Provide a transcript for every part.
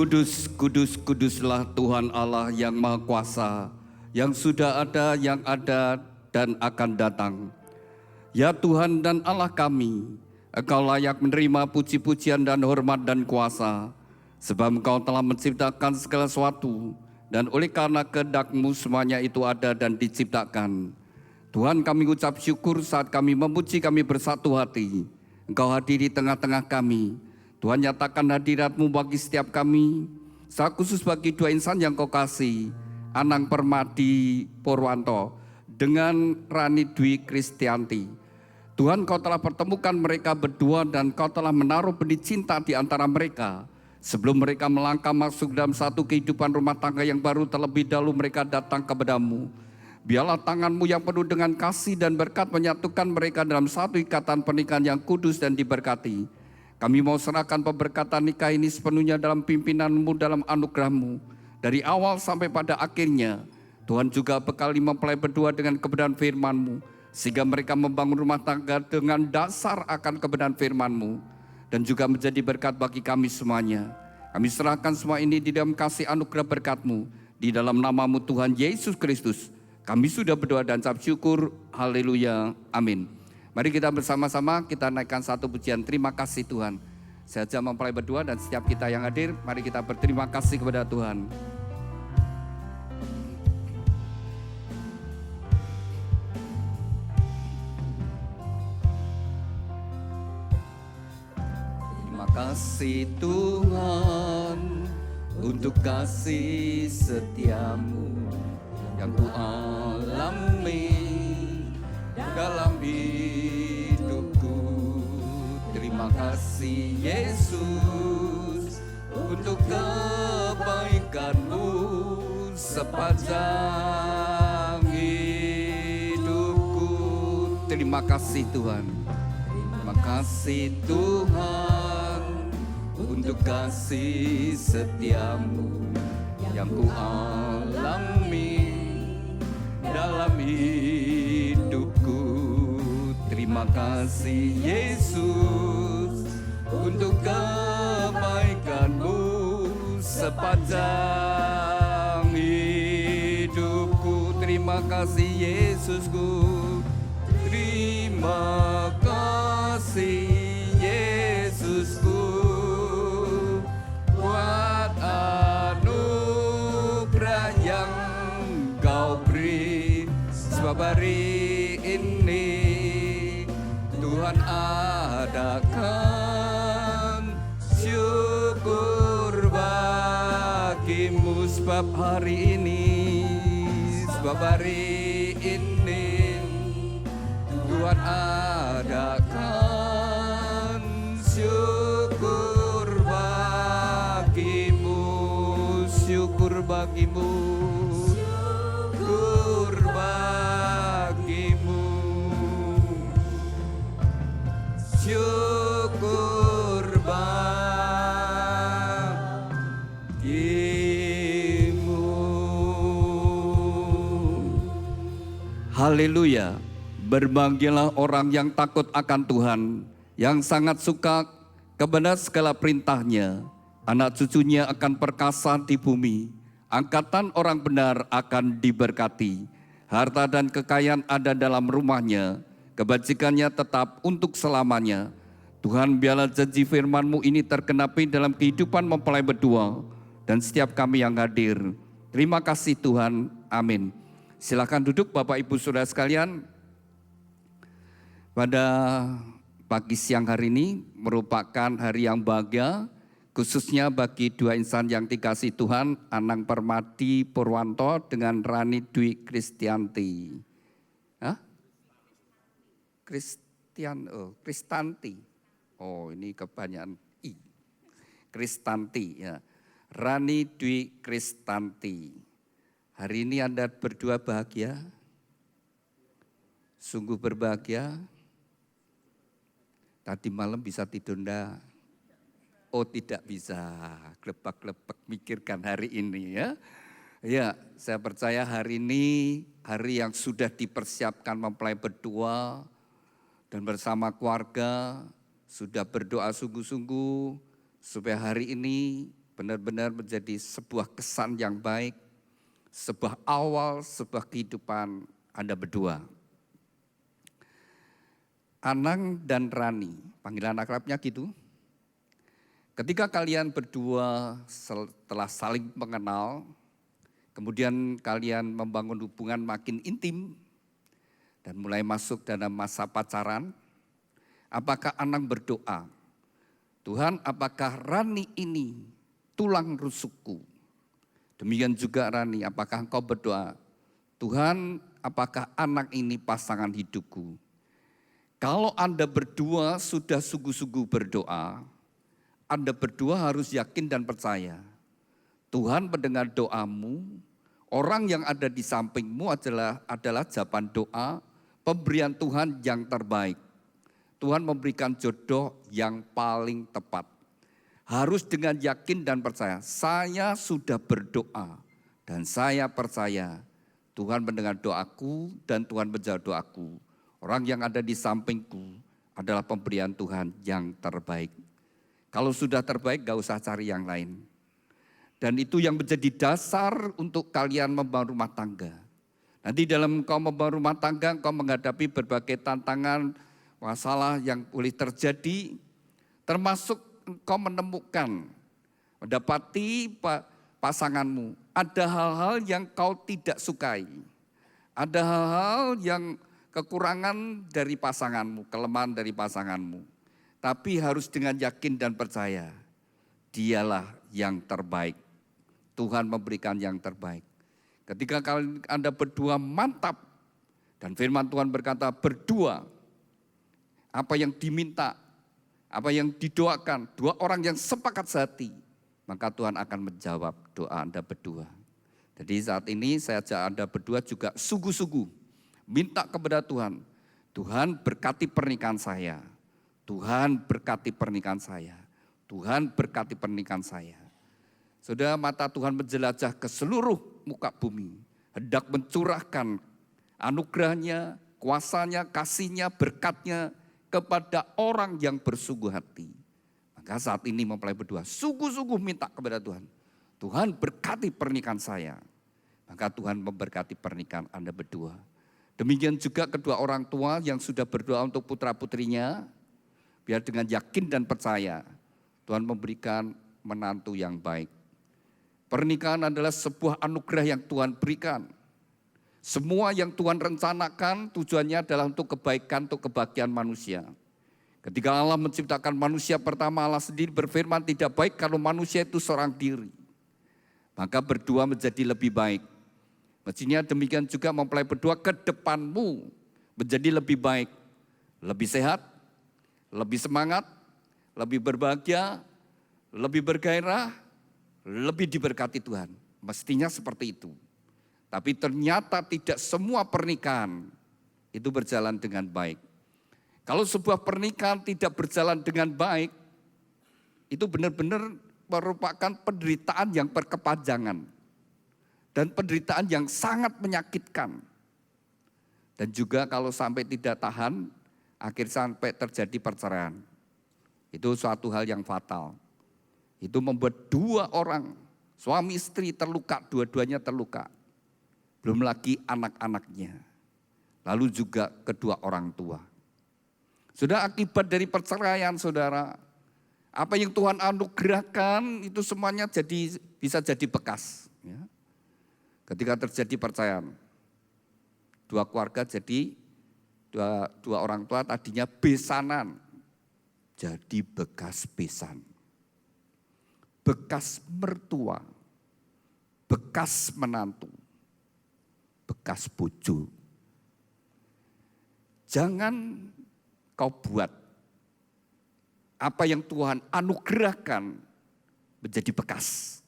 Kudus, kudus, kuduslah Tuhan Allah yang Maha Kuasa, yang sudah ada, yang ada, dan akan datang. Ya Tuhan dan Allah kami, Engkau layak menerima puji-pujian dan hormat dan kuasa, sebab Engkau telah menciptakan segala sesuatu, dan oleh karena kehendak-Mu semuanya itu ada dan diciptakan. Tuhan, kami ucap syukur saat kami memuji, kami bersatu hati. Engkau hadir di tengah-tengah kami. Tuhan, nyatakan hadirat-Mu bagi setiap kami, secara khusus bagi dua insan yang Kau kasih, Anang Permadi Purwanto dengan Rani Dwi Kristianti. Tuhan, Kau telah pertemukan mereka berdua dan Kau telah menaruh benih cinta di antara mereka. Sebelum mereka melangkah masuk dalam satu kehidupan rumah tangga yang baru, terlebih dahulu mereka datang kepada-Mu. Biarlah tangan-Mu yang penuh dengan kasih dan berkat menyatukan mereka dalam satu ikatan pernikahan yang kudus dan diberkati. Kami mau serahkan pemberkatan nikah ini sepenuhnya dalam pimpinan-Mu, dalam anugerah-Mu. Dari awal sampai pada akhirnya, Tuhan juga bekali mempelai berdua dengan kebenaran firman-Mu, sehingga mereka membangun rumah tangga dengan dasar akan kebenaran firman-Mu, dan juga menjadi berkat bagi kami semuanya. Kami serahkan semua ini di dalam kasih anugerah berkat-Mu, di dalam nama-Mu Tuhan Yesus Kristus. Kami sudah berdoa dan ucap syukur, haleluya, amin. Mari kita bersama-sama kita naikkan satu pujian terima kasih Tuhan. Saya ajak mempelai berdua dan setiap kita yang hadir, mari kita berterima kasih kepada Tuhan. Terima kasih Tuhan untuk kasih setia-Mu yang Ku alami dalam hidupku. Terima kasih Yesus untuk kebaikan-Mu sepanjang hidupku. Terima kasih Tuhan. Terima kasih Tuhan untuk kasih setia-Mu yang Ku alami dalam hidupku. Terima kasih Yesus untuk kebaikan-Mu sepanjang hidupku. Terima kasih Yesusku. Terima kasih Yesusku buat anugerah yang Kau beri. Sebab hari ini Tuhan adakan syukur bagi-Mu. Sebab hari ini Tuhan adakan syukur bagi-Mu. Syukur bagi-Mu. Syukur bagi-Mu. Syukur bagi-Mu. Haleluya. Berbahagialah orang yang takut akan Tuhan, yang sangat suka kepada segala perintah-Nya. Anak cucunya akan perkasa di bumi. Angkatan orang benar akan diberkati. Harta dan kekayaan ada dalam rumahnya. Kebajikannya tetap untuk selamanya. Tuhan, biarlah janji firman-Mu ini tergenapi dalam kehidupan mempelai berdua dan setiap kami yang hadir. Terima kasih Tuhan. Amin. Silakan duduk Bapak Ibu Saudara sekalian. Pada pagi siang hari ini merupakan hari yang bahagia, khususnya bagi dua insan yang dikasihi Tuhan, Anang Permadi Purwanto dengan Rani Dwi Kristianti. Kristanti. Oh, ini kebanyakan I. Kristanti ya. Rani Dwi Kristanti. Hari ini Anda berdua bahagia? Sungguh berbahagia? Tadi malam bisa tidur enggak? Oh, tidak bisa. Glebak-glebak mikirkan hari ini ya. Ya, saya percaya hari ini hari yang sudah dipersiapkan mempelai berdua dan bersama keluarga sudah berdoa sungguh-sungguh supaya hari ini benar-benar menjadi sebuah kesan yang baik, sebuah awal, sebuah kehidupan Anda berdua. Anang dan Rani, panggilan akrabnya gitu. Ketika kalian berdua setelah saling mengenal, kemudian kalian membangun hubungan makin intim dan mulai masuk dalam masa pacaran, apakah Anang berdoa, Tuhan, apakah Rani ini tulang rusukku? Demikian juga Rani, apakah engkau berdoa, Tuhan, apakah anak ini pasangan hidupku? Kalau Anda berdua sudah sungguh-sungguh berdoa, Anda berdua harus yakin dan percaya. Tuhan mendengar doamu, orang yang ada di sampingmu adalah jawaban doa, pemberian Tuhan yang terbaik. Tuhan memberikan jodoh yang paling tepat. Harus dengan yakin dan percaya, saya sudah berdoa dan saya percaya Tuhan mendengar doaku dan Tuhan menjawab doaku. Orang yang ada di sampingku adalah pemberian Tuhan yang terbaik. Kalau sudah terbaik, gak usah cari yang lain. Dan itu yang menjadi dasar untuk kalian membangun rumah tangga. Nanti dalam kau membangun rumah tangga, kau menghadapi berbagai tantangan, masalah yang boleh terjadi, termasuk kau menemukan, mendapati pasanganmu. Ada hal-hal yang kau tidak sukai. Ada hal-hal yang kekurangan dari pasanganmu, kelemahan dari pasanganmu. Tapi harus dengan yakin dan percaya, dialah yang terbaik. Tuhan memberikan yang terbaik. Ketika Anda berdua mantap, dan firman Tuhan berkata berdua, apa yang diminta, apa yang didoakan, dua orang yang sepakat sehati, maka Tuhan akan menjawab doa Anda berdua. Jadi saat ini saya ajak Anda berdua juga sungguh-sungguh minta kepada Tuhan, Tuhan berkati pernikahan saya, Tuhan berkati pernikahan saya, Tuhan berkati pernikahan saya. Saudara, mata Tuhan menjelajah ke seluruh muka bumi, hendak mencurahkan anugerahnya, kuasanya, kasihnya, berkatnya kepada orang yang bersungguh hati. Maka saat ini mempelai berdua sungguh-sungguh minta kepada Tuhan, Tuhan berkati pernikahan saya. Maka Tuhan memberkati pernikahan Anda berdua. Demikian juga kedua orang tua yang sudah berdoa untuk putra-putrinya, biar dengan yakin dan percaya Tuhan memberikan menantu yang baik. Pernikahan adalah sebuah anugerah yang Tuhan berikan. Semua yang Tuhan rencanakan tujuannya adalah untuk kebaikan, untuk kebahagiaan manusia. Ketika Allah menciptakan manusia pertama, Allah sendiri berfirman tidak baik kalau manusia itu seorang diri. Maka berdua menjadi lebih baik. Mestinya demikian juga mempelai berdua ke depanmu menjadi lebih baik, lebih sehat, lebih semangat, lebih berbahagia, lebih bergairah, lebih diberkati Tuhan. Mestinya seperti itu. Tapi ternyata tidak semua pernikahan itu berjalan dengan baik. Kalau sebuah pernikahan tidak berjalan dengan baik, itu benar-benar merupakan penderitaan yang berkepanjangan. Dan penderitaan yang sangat menyakitkan. Dan juga kalau sampai tidak tahan, akhir sampai terjadi perceraian. Itu suatu hal yang fatal. Itu membuat dua orang, suami istri terluka, dua-duanya terluka. Belum lagi anak-anaknya. Lalu juga kedua orang tua. Sudah akibat dari perceraian saudara, apa yang Tuhan anugerahkan itu semuanya bisa jadi bekas. Ya. Ketika terjadi perceraian, dua keluarga jadi dua orang tua tadinya besanan, jadi bekas besan, bekas mertua, bekas menantu, bekas bojo. Jangan kau buat apa yang Tuhan anugerahkan menjadi bekas.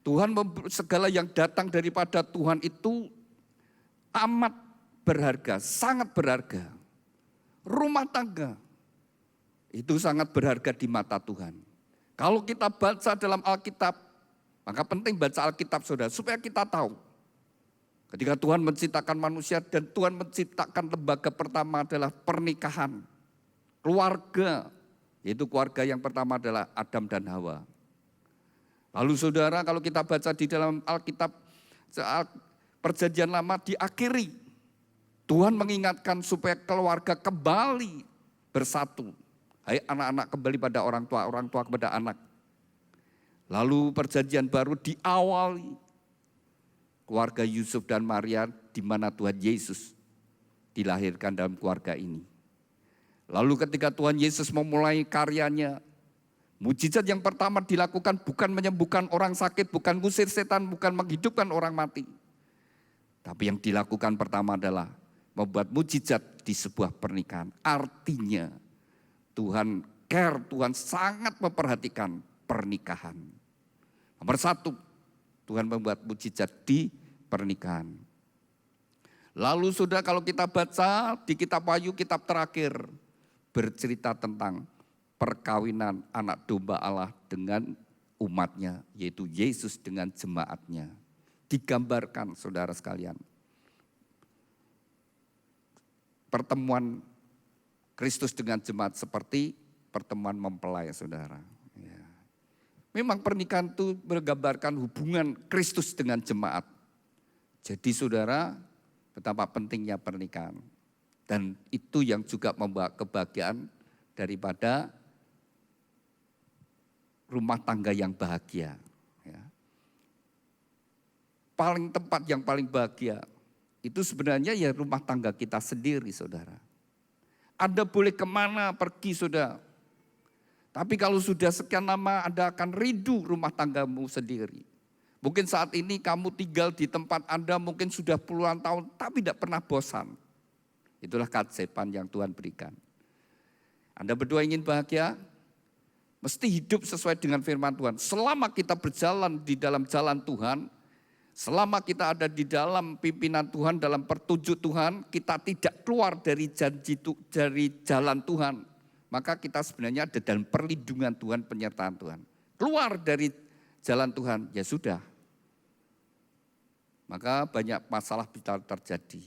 Tuhan segala yang datang daripada Tuhan itu amat berharga, sangat berharga. Rumah tangga itu sangat berharga di mata Tuhan. Kalau kita baca dalam Alkitab, maka penting baca Alkitab saudara, supaya kita tahu. Ketika Tuhan menciptakan manusia dan Tuhan menciptakan lembaga pertama adalah pernikahan, keluarga, Yaitu keluarga yang pertama adalah Adam dan Hawa. Lalu saudara, kalau kita baca di dalam Alkitab, Perjanjian Lama diakhiri. Tuhan mengingatkan supaya keluarga kembali bersatu. Hai anak-anak, kembali pada orang tua kepada anak. Lalu Perjanjian Baru diawali keluarga Yusuf dan Maria, di mana Tuhan Yesus dilahirkan dalam keluarga ini. Lalu ketika Tuhan Yesus memulai karyanya, mujizat yang pertama dilakukan bukan menyembuhkan orang sakit, bukan ngusir setan, bukan menghidupkan orang mati. Tapi yang dilakukan pertama adalah membuat mujizat di sebuah pernikahan. Artinya Tuhan care, Tuhan sangat memperhatikan pernikahan. Nomor satu, Tuhan membuat mujizat di pernikahan. Lalu sudah kalau kita baca di kitab Wahyu, kitab terakhir, bercerita tentang perkawinan anak domba Allah dengan umatnya, yaitu Yesus dengan jemaatnya. Digambarkan saudara sekalian, pertemuan Kristus dengan jemaat seperti pertemuan mempelai saudara. Ya. Memang pernikahan itu menggambarkan hubungan Kristus dengan jemaat. Jadi saudara, betapa pentingnya pernikahan. Dan itu yang juga membawa kebahagiaan daripada rumah tangga yang bahagia. Ya. Tempat yang paling bahagia itu sebenarnya ya rumah tangga kita sendiri saudara. Anda boleh kemana pergi saudara. Tapi kalau sudah sekian lama Anda akan rindu rumah tanggamu sendiri. Mungkin saat ini kamu tinggal di tempat Anda mungkin sudah puluhan tahun tapi tidak pernah bosan. Itulah keajaiban yang Tuhan berikan. Anda berdua ingin bahagia? Mesti hidup sesuai dengan firman Tuhan. Selama kita berjalan di dalam jalan Tuhan, selama kita ada di dalam pimpinan Tuhan, dalam petunjuk Tuhan, kita tidak keluar dari jalan Tuhan. Maka kita sebenarnya ada dalam perlindungan Tuhan, penyertaan Tuhan. Keluar dari jalan Tuhan, ya sudah. Maka banyak masalah bisa terjadi.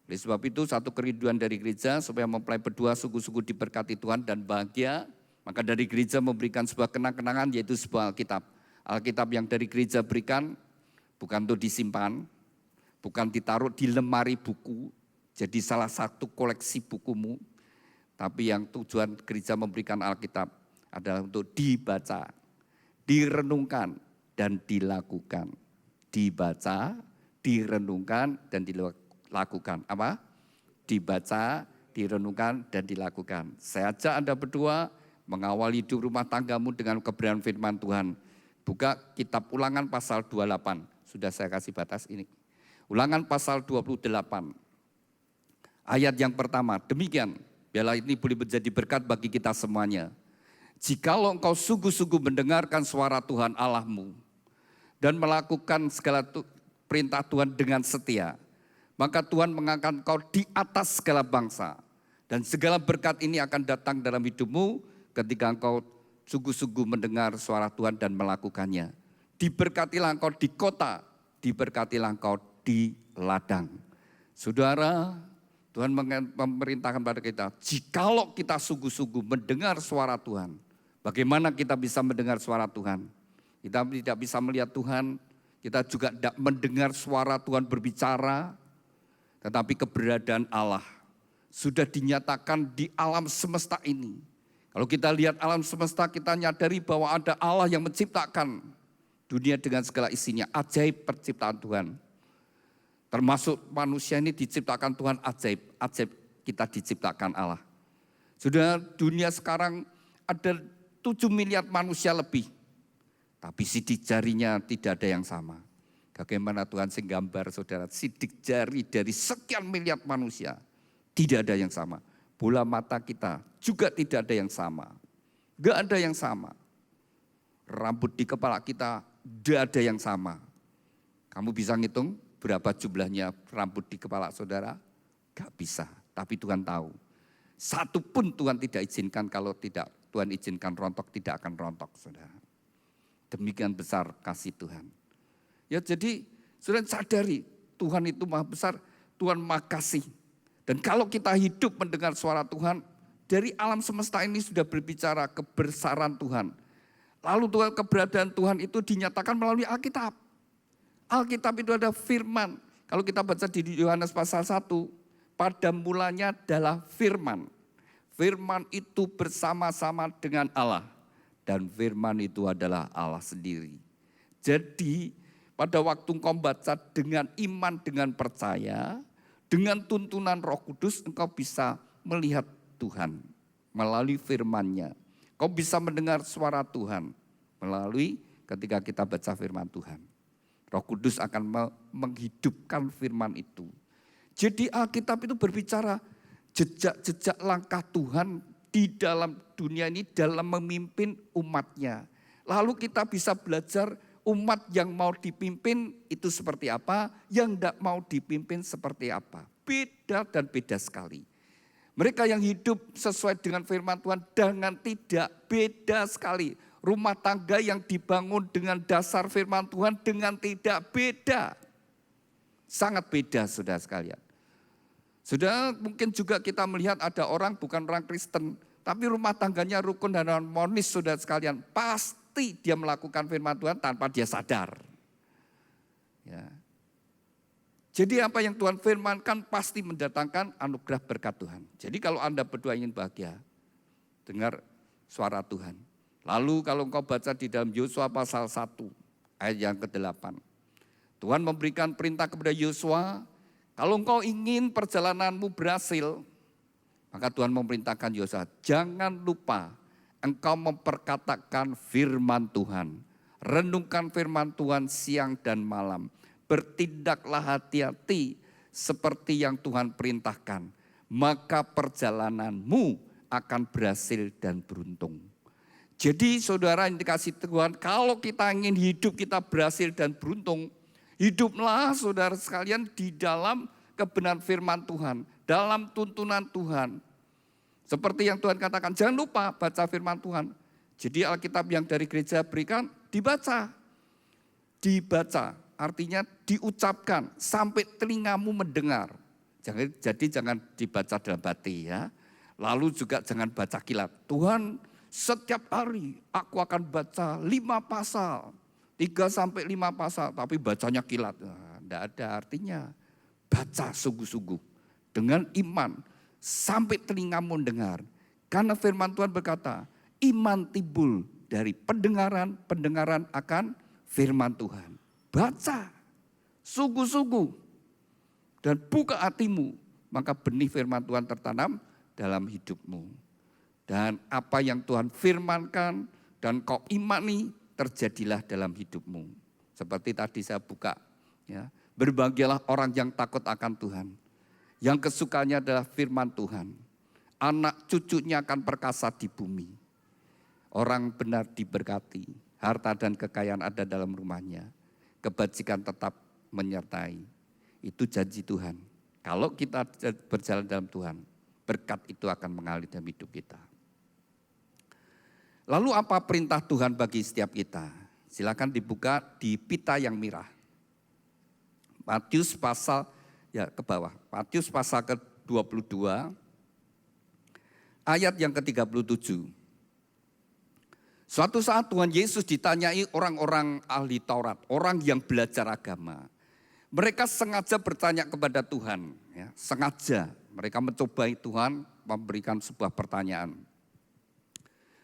Oleh sebab itu satu kerinduan dari gereja supaya mempelai berdua sungguh-sungguh diberkati Tuhan dan bahagia. Maka dari gereja memberikan sebuah kenang-kenangan yaitu sebuah Alkitab. Alkitab yang dari gereja berikan bukan untuk disimpan, bukan ditaruh di lemari buku, jadi salah satu koleksi bukumu. Tapi yang tujuan gereja memberikan Alkitab adalah untuk dibaca, direnungkan, dan dilakukan. Dibaca, direnungkan, dan dilakukan. Apa? Dibaca, direnungkan, dan dilakukan. Saya ajak Anda berdua mengawali hidup rumah tanggamu dengan kebenaran firman Tuhan. Buka kitab Ulangan pasal 28. Sudah saya kasih batas ini. Ulangan pasal 28. Ayat yang pertama. Demikian, biarlah ini boleh menjadi berkat bagi kita semuanya. Jikalau engkau sungguh-sungguh mendengarkan suara Tuhan Allahmu dan melakukan segala perintah Tuhan dengan setia, maka Tuhan mengangkat engkau di atas segala bangsa. Dan segala berkat ini akan datang dalam hidupmu ketika engkau sungguh-sungguh mendengar suara Tuhan dan melakukannya. Diberkatilah engkau di kota, diberkatilah engkau di ladang. Saudara, Tuhan memerintahkan pada kita, jikalau kita sungguh-sungguh mendengar suara Tuhan. Bagaimana kita bisa mendengar suara Tuhan? Kita tidak bisa melihat Tuhan, kita juga tidak mendengar suara Tuhan berbicara, tetapi keberadaan Allah sudah dinyatakan di alam semesta ini. Kalau kita lihat alam semesta, kita nyadari bahwa ada Allah yang menciptakan dunia dengan segala isinya. Ajaib penciptaan Tuhan. Termasuk manusia ini diciptakan Tuhan ajaib. Ajaib kita diciptakan Allah. Sudah dunia sekarang ada 7 miliar manusia lebih. Tapi sidik jarinya tidak ada yang sama. Bagaimana Tuhan menggambar saudara, sidik jari dari sekian miliar manusia. Tidak ada yang sama. Bola mata kita juga tidak ada yang sama. Enggak ada yang sama. Rambut di kepala kita tidak ada yang sama. Kamu bisa ngitung berapa jumlahnya rambut di kepala saudara? Enggak bisa, tapi Tuhan tahu. Satu pun Tuhan tidak izinkan, kalau tidak Tuhan izinkan rontok, tidak akan rontok saudara. Demikian besar kasih Tuhan. Ya jadi saudara sadari Tuhan itu maha besar, Tuhan maha kasih. Dan kalau kita hidup mendengar suara Tuhan, Dari alam semesta ini sudah berbicara kebesaran Tuhan. Lalu Tuhan, keberadaan Tuhan itu dinyatakan melalui Alkitab. Alkitab itu ada firman. Kalau kita baca di Yohanes pasal 1, pada mulanya adalah firman. Firman itu bersama-sama dengan Allah. Dan firman itu adalah Allah sendiri. Jadi pada waktu engkau baca dengan iman, dengan percaya, dengan tuntunan Roh Kudus, engkau bisa melihat Tuhan melalui firman-Nya. Kau bisa mendengar suara Tuhan melalui ketika kita baca firman Tuhan. Roh Kudus akan menghidupkan firman itu. Jadi Alkitab itu berbicara jejak-jejak langkah Tuhan di dalam dunia ini dalam memimpin umat-Nya. Lalu kita bisa belajar umat yang mau dipimpin itu seperti apa, yang tidak mau dipimpin seperti apa. Beda dan beda sekali. Mereka yang hidup sesuai dengan firman Tuhan dengan tidak, beda sekali. Rumah tangga yang dibangun dengan dasar firman Tuhan dengan tidak, beda. Sangat beda saudara sekalian. Sudah mungkin juga kita melihat ada orang bukan orang Kristen, tapi rumah tangganya rukun dan harmonis saudara sekalian. Pasti dia melakukan firman Tuhan tanpa dia sadar. Ya. Jadi apa yang Tuhan firmankan pasti mendatangkan anugerah berkat Tuhan. Jadi kalau Anda berdua ingin bahagia, dengar suara Tuhan. Lalu kalau engkau baca di dalam Yosua pasal 1 ayat yang ke-8. Tuhan memberikan perintah kepada Yosua, kalau engkau ingin perjalananmu berhasil, maka Tuhan memerintahkan Yosua, jangan lupa engkau memperkatakan firman Tuhan. Renungkan firman Tuhan siang dan malam. Bertindaklah hati-hati seperti yang Tuhan perintahkan. Maka perjalananmu akan berhasil dan beruntung. Jadi saudara yang dikasih Tuhan, kalau kita ingin hidup kita berhasil dan beruntung, hiduplah saudara sekalian di dalam kebenaran firman Tuhan, dalam tuntunan Tuhan. Seperti yang Tuhan katakan, jangan lupa baca firman Tuhan. Jadi Alkitab yang dari gereja berikan, dibaca. Dibaca, artinya diucapkan sampai telingamu mendengar. Jadi jangan dibaca dalam hati ya. Lalu juga jangan baca kilat. Tuhan, setiap hari aku akan baca 5 pasal. 3 sampai 5 pasal, tapi bacanya kilat. Tidak ada artinya. Baca sungguh-sungguh dengan iman sampai telingamu mendengar. Karena firman Tuhan berkata, iman timbul dari pendengaran akan firman Tuhan. Baca sungguh-sungguh dan buka hatimu, maka benih firman Tuhan tertanam dalam hidupmu. Dan apa yang Tuhan firmankan dan kau imani, terjadilah dalam hidupmu. Seperti tadi saya buka, ya, berbahagialah orang yang takut akan Tuhan. Yang kesukanya adalah firman Tuhan. Anak cucunya akan perkasa di bumi. Orang benar diberkati, harta dan kekayaan ada dalam rumahnya. Kebajikan tetap menyertai. Itu janji Tuhan. Kalau kita berjalan dalam Tuhan, berkat itu akan mengalir dalam hidup kita. Lalu apa perintah Tuhan bagi setiap kita? Silakan dibuka di pita yang merah. Matius pasal, ya ke bawah. Matius pasal ke-22, ayat yang ke-37. Suatu saat Tuhan Yesus ditanyai orang-orang ahli Taurat, orang yang belajar agama. Mereka sengaja bertanya kepada Tuhan, ya, sengaja mereka mencobai Tuhan memberikan sebuah pertanyaan.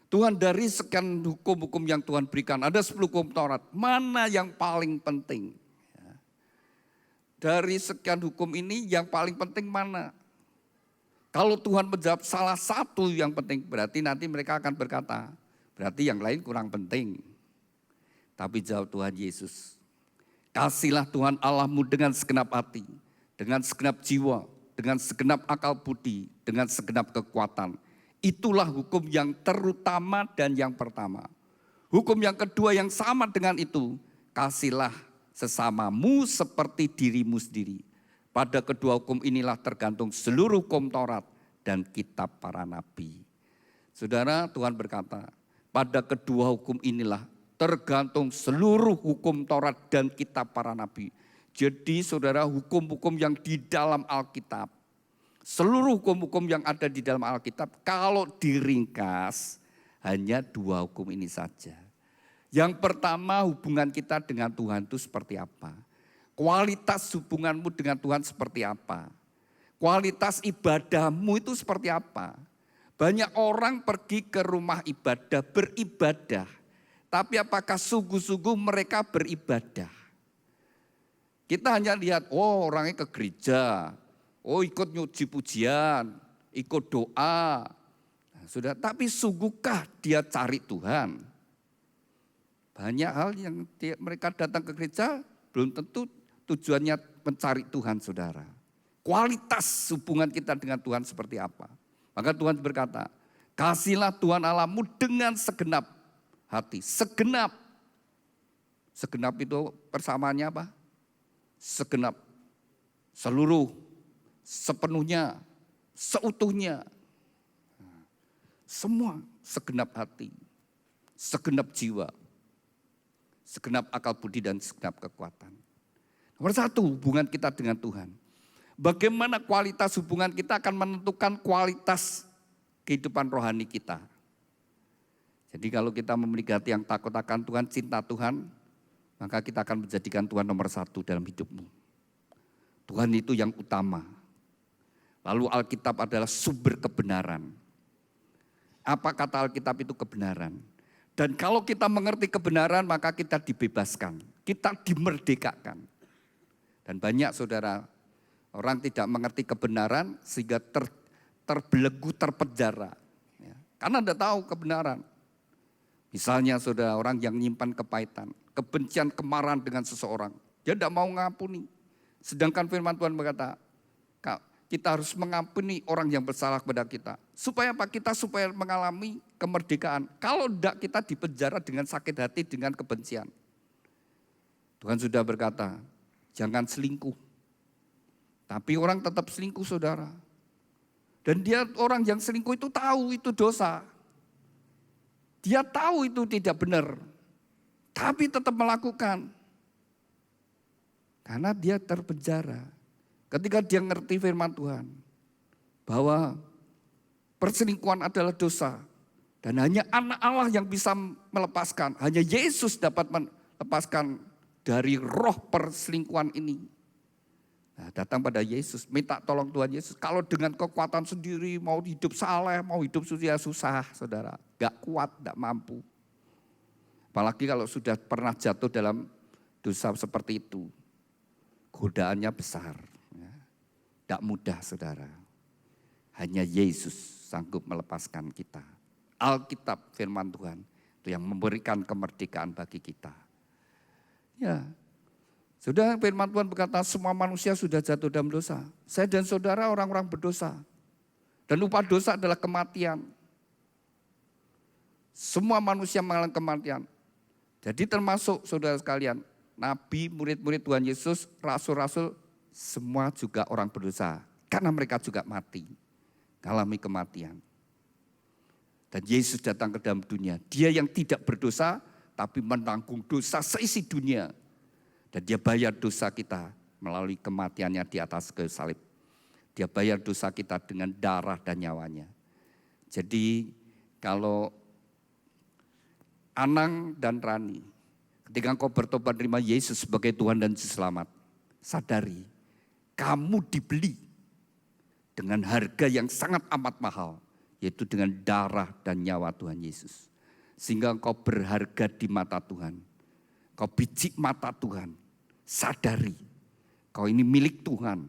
Tuhan, dari sekian hukum-hukum yang Tuhan berikan, ada 10 hukum Taurat, mana yang paling penting? Ya. Dari sekian hukum ini yang paling penting mana? Kalau Tuhan menjawab salah satu yang penting, berarti nanti mereka akan berkata, berarti yang lain kurang penting. Tapi jawab Tuhan Yesus, kasihlah Tuhan Allahmu dengan segenap hati, dengan segenap jiwa, dengan segenap akal budi, dengan segenap kekuatan. Itulah hukum yang terutama dan yang pertama. Hukum yang kedua yang sama dengan itu, kasihlah sesamamu seperti dirimu sendiri. Pada kedua hukum inilah tergantung seluruh hukum Taurat dan kitab para nabi. Saudara, Tuhan berkata, pada kedua hukum inilah tergantung seluruh hukum Taurat dan kitab para nabi. Jadi saudara, hukum-hukum yang di dalam Alkitab, Seluruh hukum-hukum yang ada di dalam Alkitab kalau diringkas hanya 2 hukum ini saja. Yang pertama, hubungan kita dengan Tuhan itu seperti apa? Kualitas hubunganmu dengan Tuhan seperti apa? Kualitas ibadahmu itu seperti apa? Banyak orang pergi ke rumah ibadah, beribadah. Tapi apakah sungguh-sungguh mereka beribadah? Kita hanya lihat, oh orangnya ke gereja, oh ikut nyuci pujian, ikut doa. Nah, sudah, tapi sungguhkah dia cari Tuhan? Banyak hal yang mereka datang ke gereja belum tentu tujuannya mencari Tuhan, saudara. Kualitas hubungan kita dengan Tuhan seperti apa? Maka Tuhan berkata, kasihlah Tuhan Allahmu dengan segenap hati. Segenap. Segenap itu persamaannya apa? Segenap. Seluruh. Sepenuhnya. Seutuhnya. Semua segenap hati. Segenap jiwa. Segenap akal budi dan segenap kekuatan. Nomor 1, hubungan kita dengan Tuhan. Bagaimana kualitas hubungan kita akan menentukan kualitas kehidupan rohani kita. Jadi kalau kita memiliki hati yang takut akan Tuhan, cinta Tuhan, maka kita akan menjadikan Tuhan nomor 1 dalam hidupmu. Tuhan itu yang utama. Lalu Alkitab adalah sumber kebenaran. Apa kata Alkitab itu kebenaran? Dan kalau kita mengerti kebenaran, maka kita dibebaskan, kita dimerdekakan. Dan banyak saudara, orang tidak mengerti kebenaran sehingga terbelenggu, terpenjara. Ya, karena tidak tahu kebenaran. Misalnya saudara, orang yang menyimpan kepahitan, kebencian, kemarahan dengan seseorang. Dia tidak mau mengampuni. Sedangkan firman Tuhan berkata, kita harus mengampuni orang yang bersalah kepada kita. Supaya apa? Kita supaya mengalami kemerdekaan. Kalau tidak, kita dipenjara dengan sakit hati, dengan kebencian. Tuhan sudah berkata, jangan selingkuh. Tapi orang tetap selingkuh, saudara. Dan dia orang yang selingkuh itu tahu itu dosa. Dia tahu itu tidak benar. Tapi tetap melakukan. Karena dia terpenjara. Ketika dia ngerti firman Tuhan. Bahwa perselingkuhan adalah dosa. Dan hanya anak Allah yang bisa melepaskan. Hanya Yesus dapat melepaskan dari roh perselingkuhan ini. Nah, datang pada Yesus, minta tolong Tuhan Yesus. Kalau dengan kekuatan sendiri mau hidup saleh, mau hidup suci, ya susah, saudara. Gak kuat, gak mampu. Apalagi kalau sudah pernah jatuh dalam dosa seperti itu. Godaannya besar. Ya. Gak mudah, saudara. Hanya Yesus sanggup melepaskan kita. Alkitab firman Tuhan itu yang memberikan kemerdekaan bagi kita. Ya. Sudah firman Tuhan berkata semua manusia sudah jatuh dalam dosa. Saya dan saudara orang-orang berdosa. Dan upah dosa adalah kematian. Semua manusia mengalami kematian. Jadi termasuk saudara sekalian, nabi, murid-murid Tuhan Yesus, rasul-rasul, semua juga orang berdosa. Karena mereka juga mati, mengalami kematian. Dan Yesus datang ke dalam dunia. Dia yang tidak berdosa, tapi menanggung dosa seisi dunia. Dan dia bayar dosa kita melalui kematiannya di atas kayu salib. Dia bayar dosa kita dengan darah dan nyawanya. Jadi kalau Anang dan Rani, ketika engkau bertobat menerima Yesus sebagai Tuhan dan Juru Selamat, sadari kamu dibeli dengan harga yang sangat amat mahal, yaitu dengan darah dan nyawa Tuhan Yesus. Sehingga engkau berharga di mata Tuhan. Kau biji mata Tuhan. Sadari, kau ini milik Tuhan.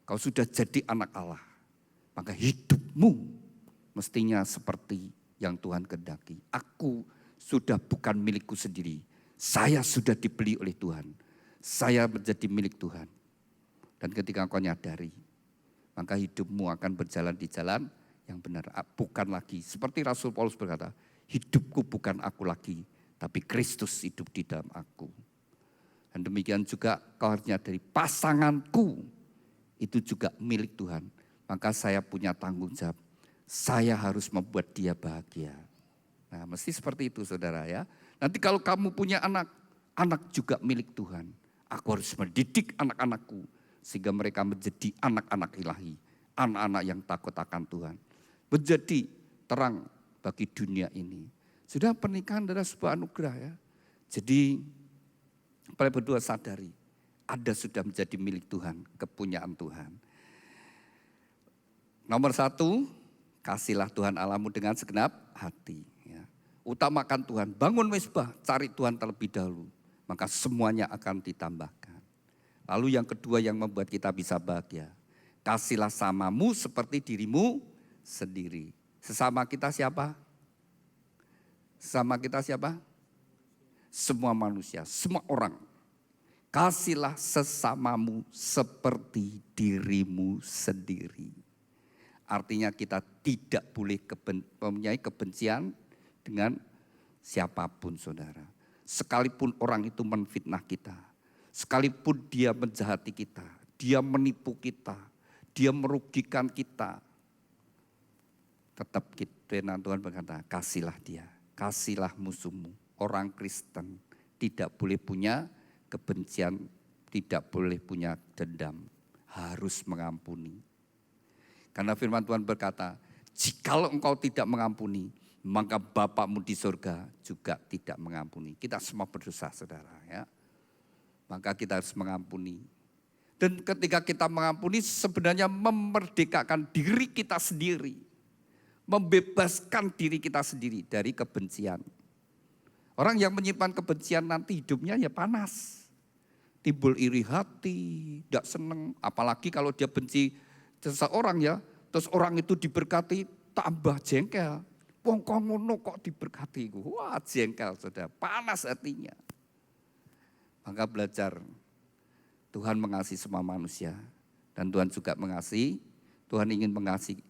Kau sudah jadi anak Allah. Maka hidupmu mestinya seperti yang Tuhan kehendaki. Aku sudah bukan milikku sendiri. Saya sudah dibeli oleh Tuhan. Saya menjadi milik Tuhan. Dan ketika kau nyadari, maka hidupmu akan berjalan di jalan yang benar. Bukan lagi, seperti Rasul Paulus berkata, hidupku bukan aku lagi, tapi Kristus hidup di dalam aku. Dan demikian juga kau harus nyadari pasanganku itu juga milik Tuhan. Maka saya punya tanggung jawab. Saya harus membuat dia bahagia. Nah, mesti seperti itu saudara ya. Nanti kalau kamu punya anak, anak juga milik Tuhan. Aku harus mendidik anak-anakku sehingga mereka menjadi anak-anak ilahi. anak-anak yang takut akan Tuhan. Menjadi terang bagi dunia ini. Sudah pernikahan adalah sebuah anugerah ya. Jadi kalian berdua sadari, Anda sudah menjadi milik Tuhan, kepunyaan Tuhan. Nomor 1, kasihlah Tuhan Allahmu dengan segenap hati. Ya. Utamakan Tuhan, bangun mezbah, cari Tuhan terlebih dahulu. Maka semuanya akan ditambahkan. Lalu yang kedua yang membuat kita bisa bahagia. Kasihlah samamu seperti dirimu sendiri. Sesama kita siapa? Sesama kita siapa? Semua manusia, semua orang. Kasihlah sesamamu seperti dirimu sendiri. Artinya kita tidak boleh mempunyai kebencian dengan siapapun saudara. Sekalipun orang itu menfitnah kita. Sekalipun dia menjahati kita. Dia menipu kita. Dia merugikan kita. Tetap firman Tuhan berkata, kasihlah dia. Kasihlah musuhmu. Orang Kristen tidak boleh punya kebencian. Tidak boleh punya dendam. Harus mengampuni. Karena firman Tuhan berkata, jikalau engkau tidak mengampuni, maka Bapakmu di surga juga tidak mengampuni. Kita semua berdosa saudara ya. Maka kita harus mengampuni. Dan ketika kita mengampuni sebenarnya memerdekakan diri kita sendiri. Membebaskan diri kita sendiri dari kebencian. Orang yang menyimpan kebencian nanti hidupnya ya panas. Timbul iri hati, tidak senang. Apalagi kalau dia benci seseorang ya, terus orang itu diberkati tambah jengkel. Wong kok ngono kok diberkati. Wah jengkel saudara, panas hatinya. Maka belajar, Tuhan mengasihi semua manusia. Dan Tuhan juga mengasihi, Tuhan ingin mengasihi,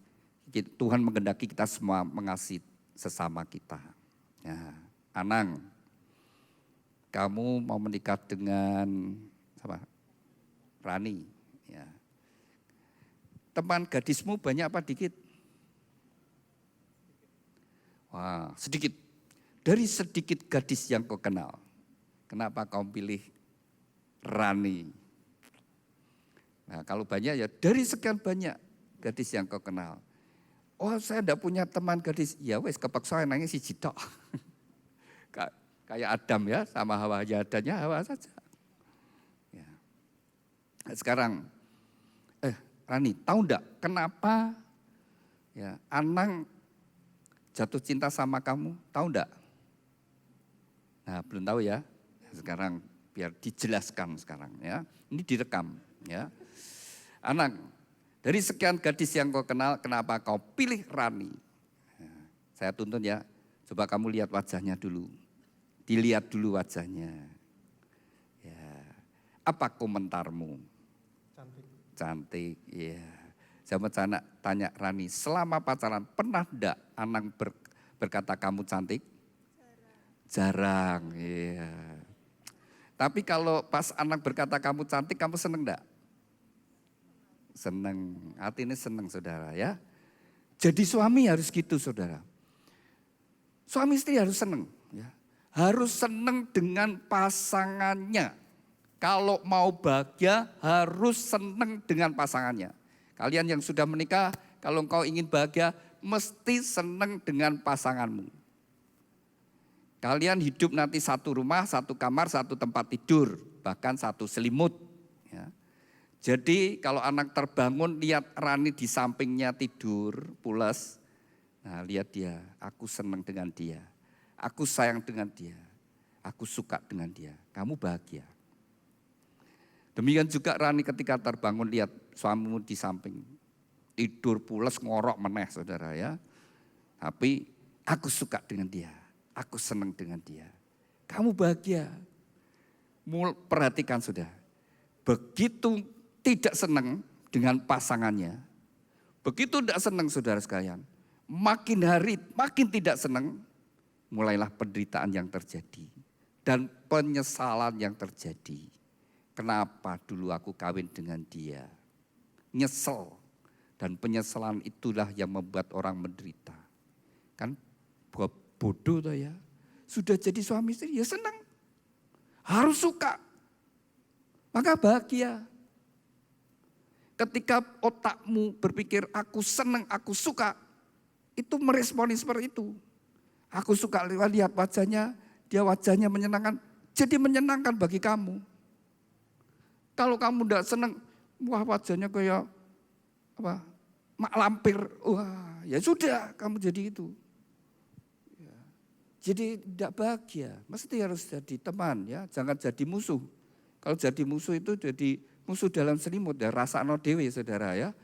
Tuhan menghendaki kita semua mengasihi sesama kita. Ya, Anang, kamu mau menikah dengan siapa? Rani. Ya. Teman gadismu banyak apa dikit? Wah, sedikit. Dari sedikit gadis yang kau kenal, kenapa kau pilih Rani? Nah, kalau banyak ya dari sekian banyak gadis yang kau kenal. Oh, saya enggak punya teman gadis. Ya wes kepaksa nangis si Jitok. Kayak Adam ya, sama Hawa ya adanya Hawa saja. Ya. Sekarang Rani, tahu enggak kenapa ya Anang jatuh cinta sama kamu? Tahu enggak? Nah, belum tahu ya. Sekarang biar dijelaskan sekarang ya. Ini direkam ya. Anang, dari sekian gadis yang kau kenal, kenapa kau pilih Rani? Ya, saya tuntun ya. Coba kamu lihat wajahnya dulu. Dilihat dulu wajahnya. Ya. Apa komentarmu? Cantik, iya. Saya mau tanya Rani, selama pacaran pernah enggak Anang berkata kamu cantik? Jarang, iya. Tapi kalau pas Anang berkata kamu cantik, kamu seneng enggak? Seneng, hati ini seneng saudara ya. Jadi suami harus gitu saudara. Suami istri harus seneng. Ya. Harus seneng dengan pasangannya. Kalau mau bahagia harus senang dengan pasangannya. Kalian yang sudah menikah, kalau engkau ingin bahagia, mesti senang dengan pasanganmu. Kalian hidup nanti satu rumah, satu kamar, satu tempat tidur, bahkan satu selimut. Ya. Jadi kalau anak terbangun, lihat Rani di sampingnya tidur, pulas. Nah lihat dia, aku senang dengan dia. Aku sayang dengan dia. Aku suka dengan dia. Kamu bahagia. Demikian juga Rani ketika terbangun lihat suamimu di samping. Tidur pulas ngorok meneh saudara ya. Tapi aku suka dengan dia. Aku senang dengan dia. Kamu bahagia. Perhatikan saudara. Begitu tidak senang dengan pasangannya. Begitu tidak senang saudara sekalian. Makin hari makin tidak senang. Mulailah penderitaan yang terjadi. Dan penyesalan yang terjadi. Kenapa dulu aku kawin dengan dia? Nyesel. Dan penyesalan itulah yang membuat orang menderita. Kan bodoh tuh ya. Sudah jadi suami istri ya senang. Harus suka. Maka bahagia. Ketika otakmu berpikir aku senang, aku suka, itu meresponi seperti itu. Aku suka lihat wajahnya, dia wajahnya menyenangkan, jadi menyenangkan bagi kamu. Kalau kamu tidak senang, wah wajahnya kayak apa? Mak lampir, wah ya sudah kamu jadi itu. Ya. Jadi tidak bahagia, mesti harus jadi teman ya, jangan jadi musuh. Kalau jadi musuh itu jadi musuh dalam selimut ya, rasakno dewe saudara ya.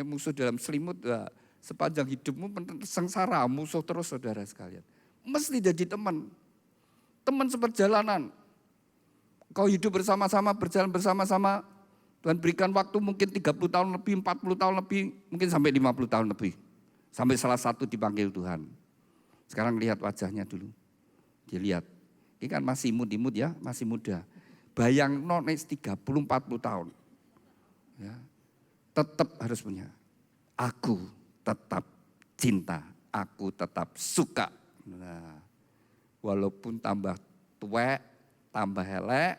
Musuh dalam selimut ya, sepanjang hidupmu sengsara, musuh terus saudara sekalian. Mesti jadi teman. Teman seperjalanan. Kau hidup bersama-sama, berjalan bersama-sama. Tuhan berikan waktu mungkin 30 tahun lebih, 40 tahun lebih, mungkin sampai 50 tahun lebih. Sampai salah satu dipanggil Tuhan. Sekarang lihat wajahnya dulu. Dilihat. Ini kan masih imut-imut ya, masih muda. Bayang nones 30-40 tahun. Ya. Tetap harus punya. Aku tetap cinta, aku tetap suka. Nah, walaupun tambah tuwek, tambah elek,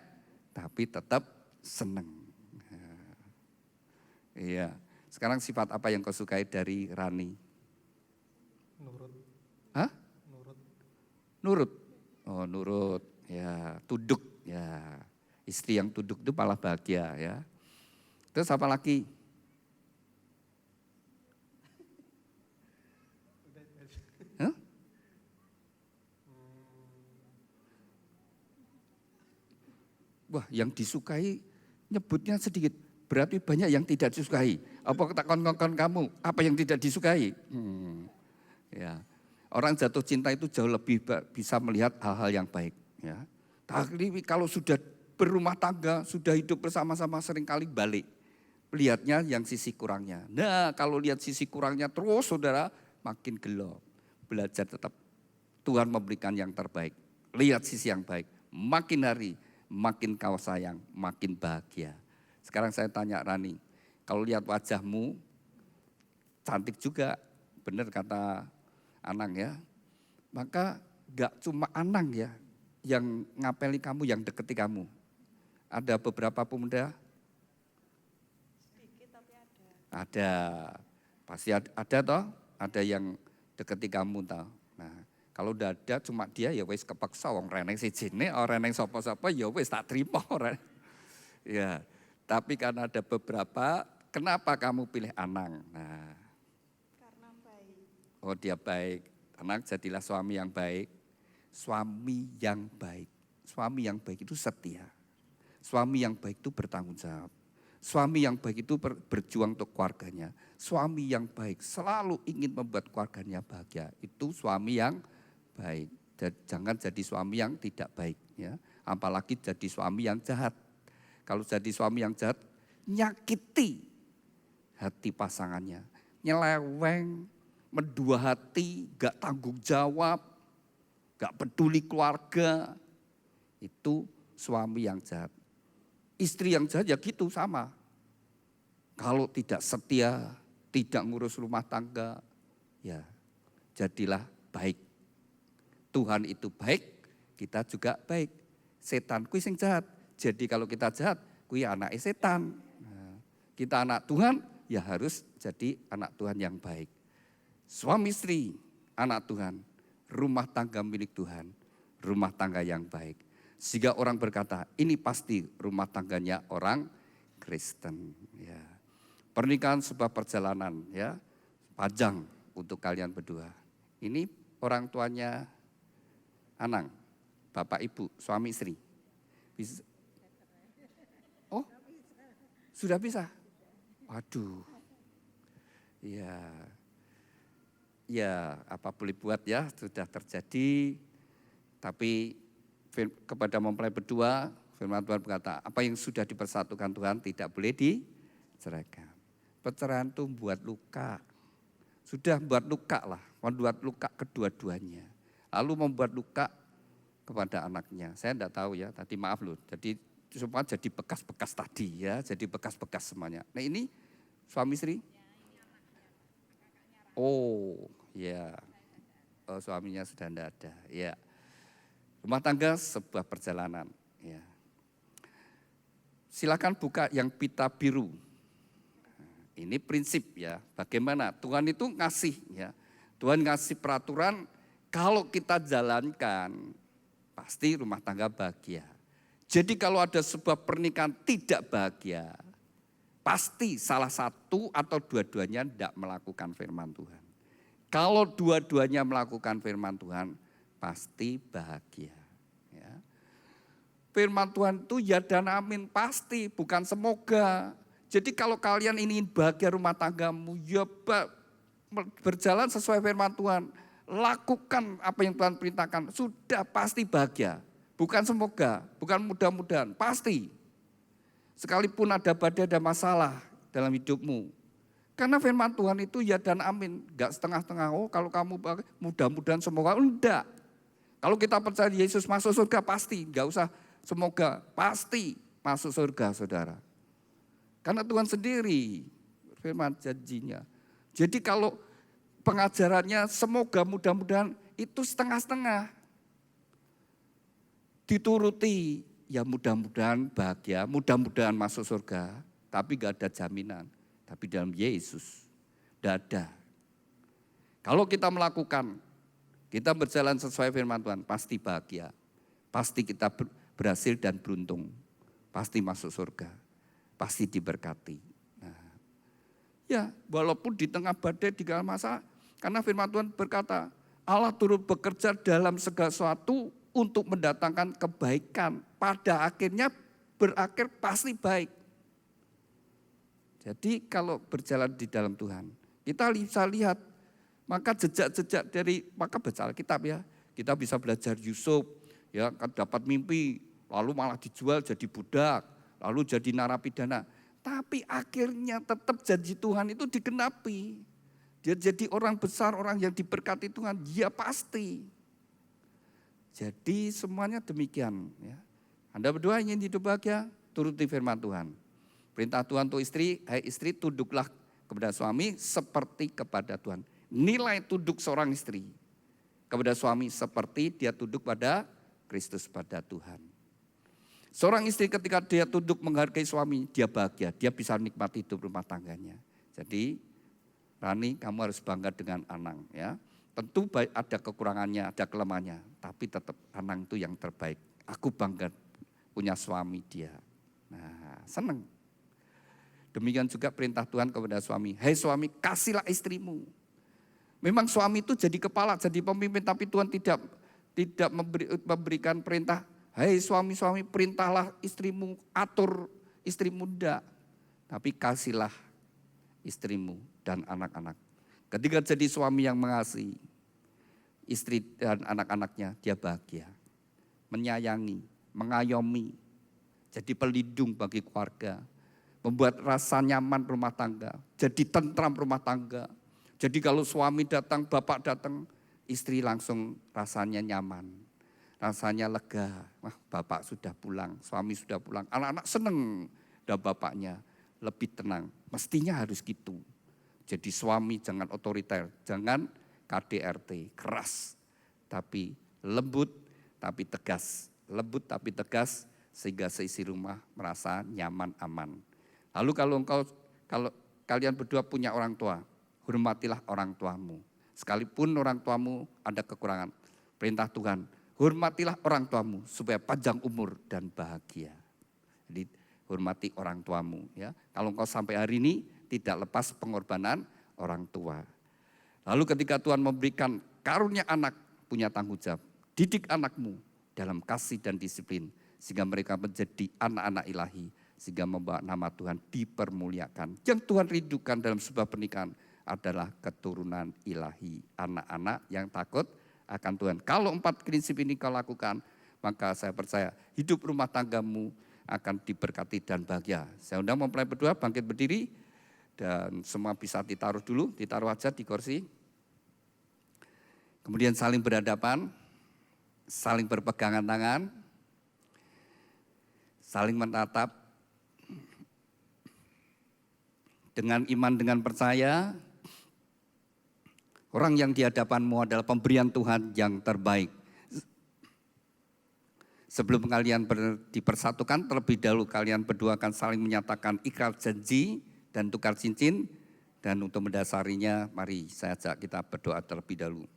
tapi tetap seneng. Iya. Sekarang sifat apa yang kau sukai dari Rani? Nurut. Hah? Nurut. Nurut. Oh, nurut. Ya, tunduk. Ya, istri yang tunduk itu malah bahagia ya. Terus apa lagi? Huh? Wah, yang disukai nyebutnya sedikit. Berarti banyak yang tidak disukai. Apa takon-takon kamu, apa yang tidak disukai? Ya. Orang jatuh cinta itu jauh lebih bisa melihat hal-hal yang baik. Ya. Tapi kalau sudah berumah tangga, sudah hidup bersama-sama seringkali balik. Lihatnya yang sisi kurangnya. Nah kalau lihat sisi kurangnya terus saudara makin gelap. Belajar tetap Tuhan memberikan yang terbaik. Lihat sisi yang baik. Makin hari makin kau sayang, makin bahagia. Sekarang saya tanya Rani, kalau lihat wajahmu cantik juga, benar kata Anang ya. Maka gak cuma Anang ya yang ngapeli kamu, yang deketi kamu. Ada beberapa pemuda? Sedikit tapi ada. Ada, pasti ada toh, ada yang deketi kamu toh. Nah, kalau udah ada cuma dia ya wis kepeksa wong reneng sijine, ora reneng sapa-sapa ya wis tak trimo ora. Ya, tapi karena ada beberapa, kenapa kamu pilih Anang? Nah, Karena baik. oh dia baik, Anang jadilah suami yang baik. Suami yang baik, suami yang baik itu setia. Suami yang baik itu bertanggung jawab. Suami yang baik itu berjuang untuk keluarganya. Suami yang baik selalu ingin membuat keluarganya bahagia. Itu suami yang baik. Jangan jadi suami yang tidak baik. Ya. Apalagi jadi suami yang jahat. Kalau jadi suami yang jahat, nyakiti hati pasangannya. Nyeleweng, mendua hati, gak tanggung jawab, gak peduli keluarga. Itu suami yang jahat. Istri yang jahat ya gitu sama. Kalau tidak setia, tidak ngurus rumah tangga, ya jadilah baik. Tuhan itu baik, kita juga baik. Setan kui sing jahat. Jadi kalau kita jahat, kui anak setan. Nah, kita anak Tuhan, ya harus jadi anak Tuhan yang baik. Suami istri, anak Tuhan, rumah tangga milik Tuhan, rumah tangga yang baik. Sehingga orang berkata, ini pasti rumah tangganya orang Kristen. Ya. Pernikahan sebuah perjalanan ya panjang untuk kalian berdua. Ini orang tuanya Anang, bapak ibu, suami istri. Bisa. Oh, sudah bisa? Waduh, ya apa boleh buat ya sudah terjadi. Tapi kepada mempelai berdua, firman Tuhan berkata, apa yang sudah dipersatukan Tuhan tidak boleh diceraikan. Perceraian itu membuat luka. Sudah membuat luka lah, membuat luka kedua-duanya. Lalu membuat luka kepada anaknya. Saya enggak tahu ya, tadi maaf loh. Jadi semua jadi bekas-bekas tadi ya, jadi bekas-bekas semuanya. Nah ini suami istri? Oh ya, oh, suaminya sudah enggak ada. Ya. Rumah tangga sebuah perjalanan. Ya. Silakan buka yang pita biru. Ini prinsip ya, bagaimana Tuhan itu ngasih ya. Tuhan ngasih peraturan, kalau kita jalankan, pasti rumah tangga bahagia. Jadi kalau ada sebuah pernikahan tidak bahagia, pasti salah satu atau dua-duanya tidak melakukan firman Tuhan. Kalau dua-duanya melakukan firman Tuhan, pasti bahagia. Ya. Firman Tuhan itu ya dan amin, pasti, bukan semoga. Jadi kalau kalian ingin bahagia rumah tanggamu, ya berjalan sesuai firman Tuhan. Lakukan apa yang Tuhan perintahkan, sudah pasti bahagia. Bukan semoga, bukan mudah-mudahan, pasti. Sekalipun ada badai, ada masalah dalam hidupmu. Karena firman Tuhan itu ya dan amin, enggak setengah-setengah. Oh kalau kamu mudah-mudahan semoga, enggak. Kalau kita percaya Yesus masuk surga pasti, enggak usah semoga, pasti masuk surga saudara. Karena Tuhan sendiri firman janjinya. Jadi kalau pengajarannya semoga mudah-mudahan itu setengah-setengah. Dituruti ya mudah-mudahan bahagia, mudah-mudahan masuk surga. Tapi gak ada jaminan. Tapi dalam Yesus tidak ada. Kalau kita melakukan, kita berjalan sesuai firman Tuhan, pasti bahagia. Pasti kita berhasil dan beruntung. Pasti masuk surga. Pasti diberkati. Nah, ya walaupun di tengah badai, di dalam masa, karena firman Tuhan berkata, Allah turut bekerja dalam segala sesuatu untuk mendatangkan kebaikan. Pada akhirnya berakhir pasti baik. Jadi kalau berjalan di dalam Tuhan, kita bisa lihat, maka jejak-jejak dari, maka baca Alkitab ya. Kita bisa belajar Yusuf, ya dapat mimpi, lalu malah dijual jadi budak, lalu jadi narapidana. Tapi akhirnya tetap janji Tuhan itu digenapi. Dia jadi orang besar, orang yang diberkati Tuhan, ya pasti. Jadi semuanya demikian. Ya. Anda berdua ingin hidup bahagia, turuti firman Tuhan. Perintah Tuhan untuk istri, hai istri tunduklah kepada suami seperti kepada Tuhan. Nilai tunduk seorang istri kepada suami seperti dia tunduk pada Kristus pada Tuhan. Seorang istri ketika dia tunduk menghargai suami, dia bahagia, dia bisa nikmati hidup rumah tangganya. Jadi Rani, kamu harus bangga dengan Anang ya. Tentu ada kekurangannya, ada kelemahannya, tapi tetap Anang itu yang terbaik. Aku bangga punya suami dia. Nah, senang. Demikian juga perintah Tuhan kepada suami. Hai suami, kasihlah istrimu. Memang suami itu jadi kepala, jadi pemimpin, tapi Tuhan tidak memberikan perintah. Hai suami-suami, perintahlah istrimu, atur istrimu, enggak. Tapi kasihlah istrimu dan anak-anak. Ketika jadi suami yang mengasihi istri dan anak-anaknya, dia bahagia. Menyayangi, mengayomi, jadi pelindung bagi keluarga. Membuat rasa nyaman rumah tangga, jadi tentram rumah tangga. Jadi kalau suami datang, bapak datang, istri langsung rasanya nyaman. Rasanya lega, wah bapak sudah pulang, suami sudah pulang. Anak-anak seneng, dan bapaknya lebih tenang. Mestinya harus gitu. Jadi suami jangan otoriter, jangan KDRT, keras. Tapi lembut, tapi tegas. Lembut tapi tegas, sehingga seisi rumah merasa nyaman, aman. Lalu kalau kalian berdua punya orang tua, hormatilah orang tuamu. Sekalipun orang tuamu ada kekurangan, perintah Tuhan, hormatilah orang tuamu supaya panjang umur dan bahagia. Jadi hormati orang tuamu ya. Kalau engkau sampai hari ini tidak lepas pengorbanan orang tua. Lalu ketika Tuhan memberikan karunia anak, punya tanggung jawab, didik anakmu dalam kasih dan disiplin sehingga mereka menjadi anak-anak ilahi. Sehingga membawa nama Tuhan dipermuliakan. Yang Tuhan rindukan dalam sebuah pernikahan adalah keturunan ilahi. Anak-anak yang takut akan Tuhan. Kalau 4 prinsip ini kau lakukan, maka saya percaya hidup rumah tanggamu akan diberkati dan bahagia. Saya undang mempelai berdua bangkit berdiri. Dan semua bisa ditaruh dulu, ditaruh aja di kursi. Kemudian saling berhadapan, saling berpegangan tangan, saling menatap. Dengan iman, dengan percaya, orang yang di hadapanmu adalah pemberian Tuhan yang terbaik. Sebelum kalian dipersatukan, terlebih dahulu kalian berdua akan saling menyatakan ikrar janji dan tukar cincin. Dan untuk mendasarinya, mari saya ajak kita berdoa terlebih dahulu.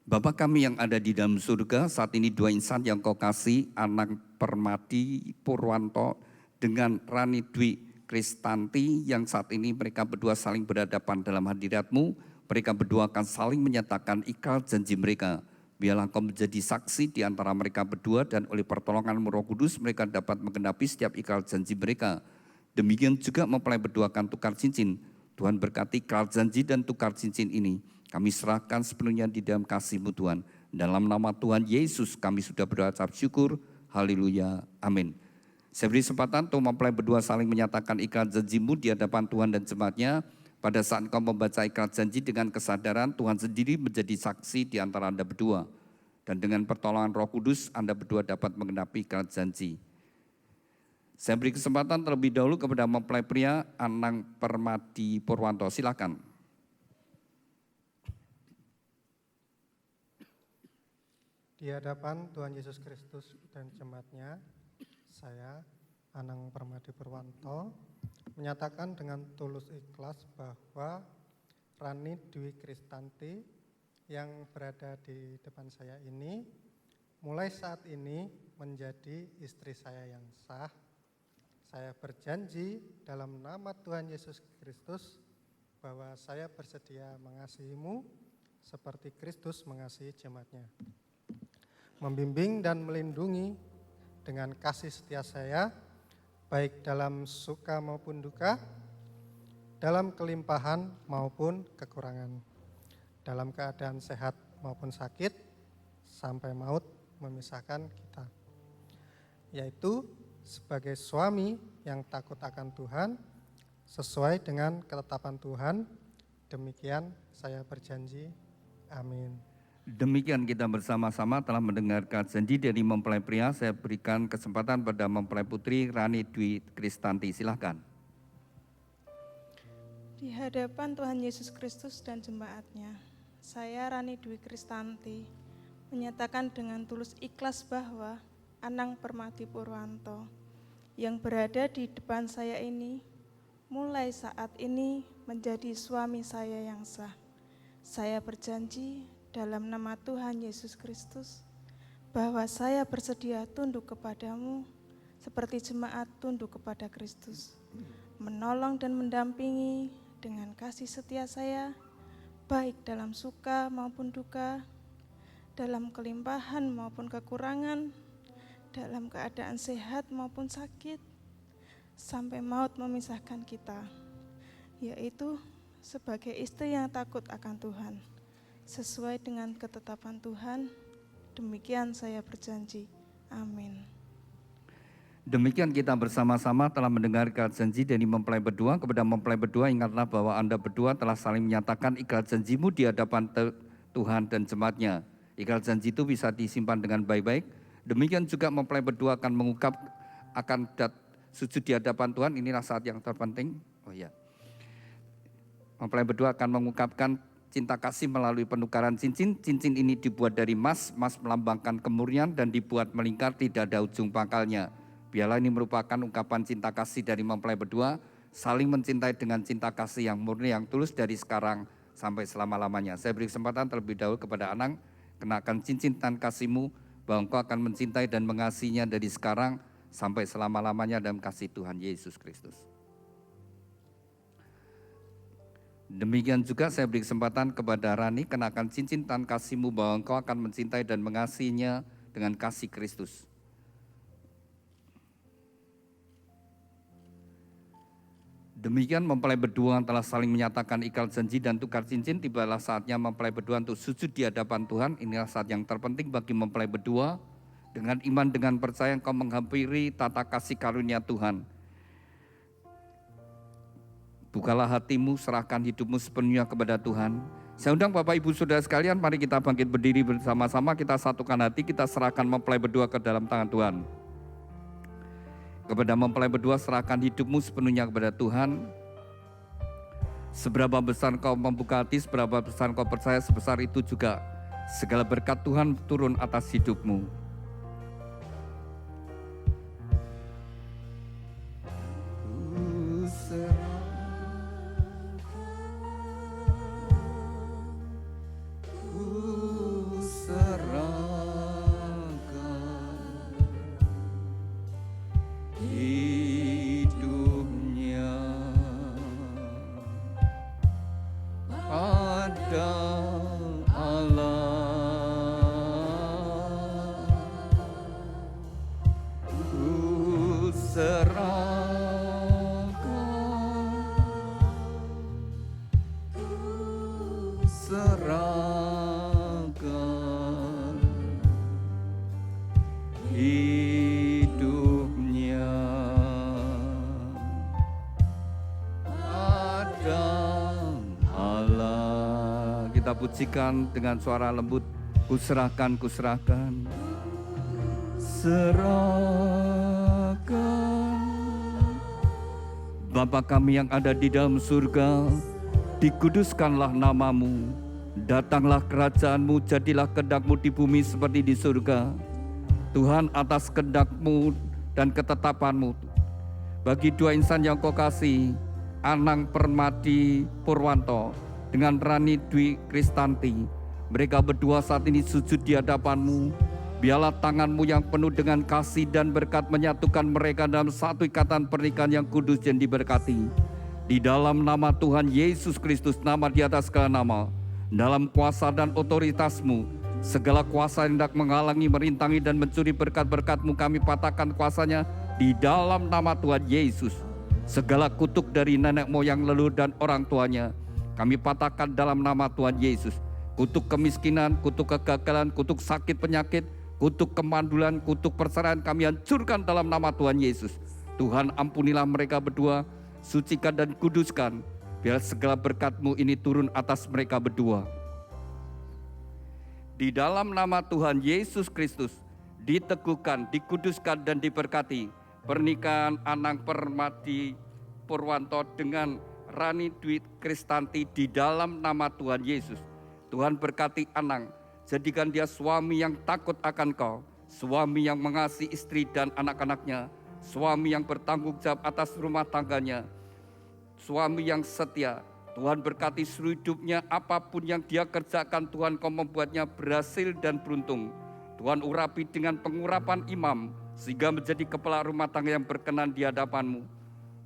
Bapa kami yang ada di dalam surga, saat ini dua insan yang Kau kasih, Anang Permadi Purwanto dengan Rani Dwi Kristanti, yang saat ini mereka berdua saling berhadapan dalam hadirat-Mu. Mereka berdua akan saling menyatakan ikrar janji mereka. Biarlah Engkau menjadi saksi di antara mereka berdua, dan oleh pertolongan-Mu Roh Kudus mereka dapat menggenapi setiap ikrar janji mereka. Demikian juga mempelai berdua akan tukar cincin. Tuhan berkati ikrar janji dan tukar cincin ini. Kami serahkan sepenuhnya di dalam kasih-Mu Tuhan. Dalam nama Tuhan Yesus kami sudah berdoa ucap syukur. Haleluya. Amin. Saya beri kesempatan untuk mempelai berdua saling menyatakan ikrar janji-Mu di hadapan Tuhan dan jemaat-Nya. Pada saat engkau membaca ikrar janji dengan kesadaran Tuhan sendiri menjadi saksi di antara Anda berdua. Dan dengan pertolongan Roh Kudus Anda berdua dapat menggenapi ikrar janji. Saya beri kesempatan terlebih dahulu kepada mempelai pria Anang Permadi Purwanto. Silakan. Di hadapan Tuhan Yesus Kristus dan jemaat-Nya, saya, Anang Permadi Purwanto, menyatakan dengan tulus ikhlas bahwa Rani Dwi Kristanti yang berada di depan saya ini, mulai saat ini menjadi istri saya yang sah. Saya berjanji dalam nama Tuhan Yesus Kristus bahwa saya bersedia mengasihi-Mu seperti Kristus mengasihi jemaat-Nya. Membimbing dan melindungi dengan kasih setia saya, baik dalam suka maupun duka, dalam kelimpahan maupun kekurangan, dalam keadaan sehat maupun sakit, sampai maut memisahkan kita. Yaitu sebagai suami yang takut akan Tuhan, sesuai dengan ketetapan Tuhan, demikian saya berjanji. Amin. Demikian kita bersama-sama telah mendengarkan janji dari mempelai pria. Saya berikan kesempatan pada mempelai putri Rani Dwi Kristanti. Silakan. Di hadapan Tuhan Yesus Kristus dan jemaat-Nya, saya Rani Dwi Kristanti menyatakan dengan tulus ikhlas bahwa Anang Permadi Purwanto yang berada di depan saya ini mulai saat ini menjadi suami saya yang sah. Saya berjanji dalam nama Tuhan Yesus Kristus bahwa saya bersedia tunduk kepadamu seperti jemaat tunduk kepada Kristus, menolong dan mendampingi dengan kasih setia saya, baik dalam suka maupun duka, dalam kelimpahan maupun kekurangan, dalam keadaan sehat maupun sakit, sampai maut memisahkan kita, yaitu sebagai istri yang takut akan Tuhan, sesuai dengan ketetapan Tuhan. Demikian saya berjanji. Amin. Demikian kita bersama-sama telah mendengarkan janji dari mempelai berdua. Kepada mempelai berdua, ingatlah bahwa Anda berdua telah saling menyatakan ikrar janjimu di hadapan Tuhan dan jemaat-Nya. Ikrar janji itu bisa disimpan dengan baik-baik. Demikian juga mempelai berdua akan mengungkap, akan sujud di hadapan Tuhan. Inilah saat yang terpenting. Oh ya, mempelai berdua akan mengungkapkan cinta kasih melalui penukaran cincin. Cincin ini dibuat dari emas, emas melambangkan kemurnian dan dibuat melingkar, tidak ada ujung pangkalnya. Biarlah ini merupakan ungkapan cinta kasih dari mempelai berdua, saling mencintai dengan cinta kasih yang murni, yang tulus dari sekarang sampai selama-lamanya. Saya beri kesempatan terlebih dahulu kepada Anang, kenakan cincin tan kasih-Mu, bahwa Engkau akan mencintai dan mengasihinya dari sekarang sampai selama-lamanya dalam kasih Tuhan Yesus Kristus. Demikian juga saya beri kesempatan kepada Rani, kenakan cincin tan kasih-Mu, bahwa Engkau akan mencintai dan mengasihinya dengan kasih Kristus. Demikian mempelai berdua telah saling menyatakan ikrar janji dan tukar cincin. Tibalah saatnya mempelai berdua untuk sujud di hadapan Tuhan. Inilah saat yang terpenting bagi mempelai berdua. Dengan iman, dengan percaya engkau menghampiri tata kasih karunia Tuhan. Bukalah hatimu, serahkan hidupmu sepenuhnya kepada Tuhan. Saya undang Bapak Ibu Saudara sekalian, mari kita bangkit berdiri bersama-sama. Kita satukan hati, kita serahkan mempelai berdua ke dalam tangan Tuhan. Kepada mempelai berdua, serahkan hidupmu sepenuhnya kepada Tuhan. Seberapa besar kau membuka hati, seberapa besar kau percaya, sebesar itu juga segala berkat Tuhan turun atas hidupmu. Ku Allah, ku serahkan hidupnya pada Allah. Kita pujikan dengan suara lembut. Ku serahkan, ku serahkan, serahkan. Bapa kami yang ada di dalam surga, dikuduskanlah namamu, datanglah kerajaanmu, jadilah kehendak-mu di bumi seperti di surga. Tuhan, atas kehendak-mu dan ketetapan-mu, bagi dua insan yang kau kasih, Anang Permadi Purwanto dengan Rani Dwi Kristanti, mereka berdua saat ini sujud di hadapan-mu. Biarlah tangan-mu yang penuh dengan kasih dan berkat menyatukan mereka dalam satu ikatan pernikahan yang kudus dan diberkati. Di dalam nama Tuhan Yesus Kristus, nama di atas segala nama, dalam kuasa dan otoritas-mu, segala kuasa yang hendak menghalangi, merintangi dan mencuri berkat-berkat-mu, kami patahkan kuasanya di dalam nama Tuhan Yesus. Segala kutuk dari nenek moyang, leluhur dan orang tuanya, kami patahkan dalam nama Tuhan Yesus. Kutuk kemiskinan, kutuk kegagalan, kutuk sakit penyakit, kutuk kemandulan, kutuk perceraian, kami hancurkan dalam nama Tuhan Yesus. Tuhan, ampunilah mereka berdua, sucikan dan kuduskan, biar segala berkat-mu ini turun atas mereka berdua. Di dalam nama Tuhan Yesus Kristus, diteguhkan, dikuduskan dan diberkati pernikahan Anang Permadi Purwanto dengan Rani Dwi Kristanti di dalam nama Tuhan Yesus. Tuhan berkati Anang, jadikan dia suami yang takut akan Kau, suami yang mengasihi istri dan anak-anaknya, suami yang bertanggung jawab atas rumah tangganya, suami yang setia. Tuhan berkati seluruh hidupnya, apapun yang dia kerjakan, Tuhan Kau membuatnya berhasil dan beruntung. Tuhan urapi dengan pengurapan imam, sehingga menjadi kepala rumah tangga yang berkenan di hadapan-Mu.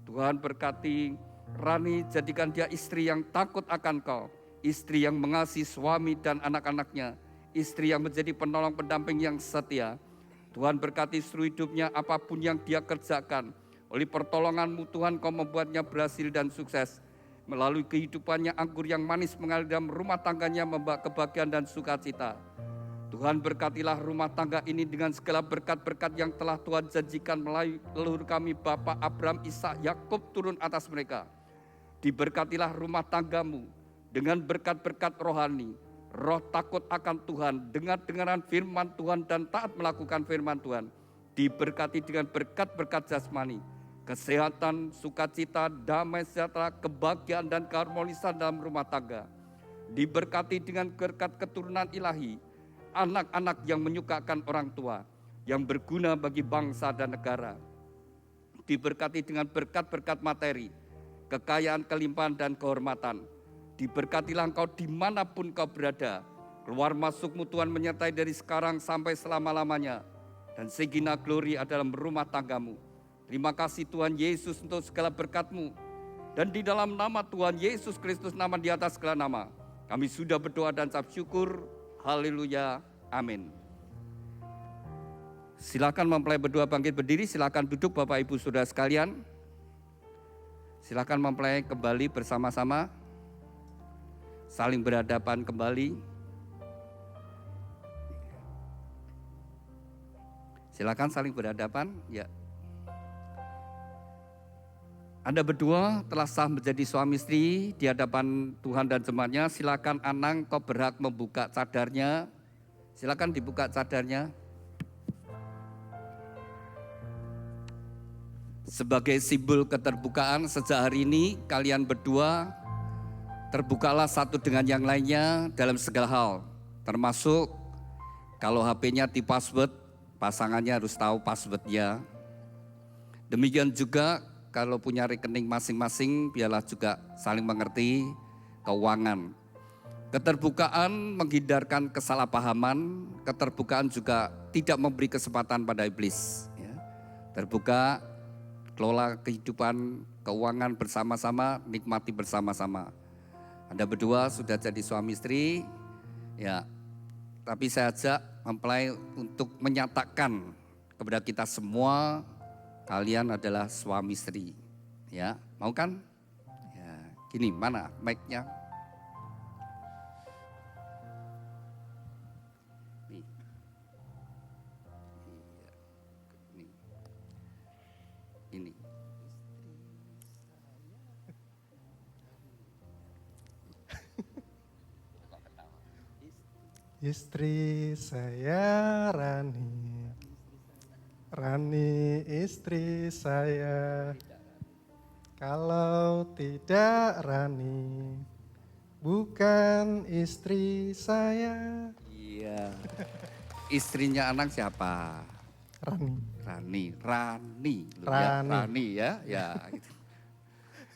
Tuhan berkati Rani, jadikan dia istri yang takut akan Kau, istri yang mengasihi suami dan anak-anaknya, istri yang menjadi penolong pendamping yang setia. Tuhan berkati seluruh hidupnya, apapun yang dia kerjakan, oleh pertolongan-Mu Tuhan Kau membuatnya berhasil dan sukses. Melalui kehidupannya anggur yang manis mengalir dalam rumah tangganya, membawa kebahagiaan dan sukacita. Tuhan berkatilah rumah tangga ini dengan segala berkat-berkat yang telah Tuhan janjikan melalui leluhur kami Bapak Abraham, Ishak, Yakub turun atas mereka. Diberkatilah rumah tanggamu dengan berkat-berkat rohani, roh takut akan Tuhan, dengar-dengaran firman Tuhan dan taat melakukan firman Tuhan. Diberkati dengan berkat-berkat jasmani, kesehatan, sukacita, damai sejahtera, kebahagiaan dan keharmonisan dalam rumah tangga. Diberkati dengan berkat keturunan ilahi, anak-anak yang menyukakan orang tua, yang berguna bagi bangsa dan negara. Diberkati dengan berkat-berkat materi, kekayaan, kelimpahan dan kehormatan. Diberkatilah engkau dimanapun kau berada. Keluar masukmu Tuhan menyertai dari sekarang sampai selama-lamanya. Dan segina glory adalah rumah tanggamu. Terima kasih Tuhan Yesus untuk segala berkat-Mu. Dan di dalam nama Tuhan Yesus Kristus, nama di atas segala nama, kami sudah berdoa dan ucap syukur. Haleluya. Amin. Silakan mempelai berdua bangkit berdiri. Silakan duduk Bapak Ibu Saudara sekalian. Silakan mempelai kembali bersama-sama. Saling berhadapan kembali. Silakan saling berhadapan. Ya. Anda berdua telah sah menjadi suami istri di hadapan Tuhan dan jemaatnya. Silakan Anang, kau berhak membuka cadarnya. Silakan dibuka cadarnya. Sebagai simbol keterbukaan, sejak hari ini kalian berdua terbukalah satu dengan yang lainnya dalam segala hal. Termasuk kalau HP-nya di password, pasangannya harus tahu password-nya. Demikian juga kalau punya rekening masing-masing, biarlah juga saling mengerti keuangan. Keterbukaan menghindarkan kesalahpahaman, keterbukaan juga tidak memberi kesempatan pada iblis. Terbuka, kelola kehidupan keuangan bersama-sama, nikmati bersama-sama. Anda berdua sudah jadi suami istri, Ya, tapi saya ajak mempelai untuk menyatakan kepada kita semua, kalian adalah suami istri. Ya, mau kan? Ya, gini, mana mic-nya? Nih. Iya, ini. Istri saya Rani, Rani istri saya. Kalau tidak Rani, bukan istri saya. Iya. Istrinya Anang siapa? Rani. Rani, Rani, loh ya, Rani. Rani ya, ya. Gitu.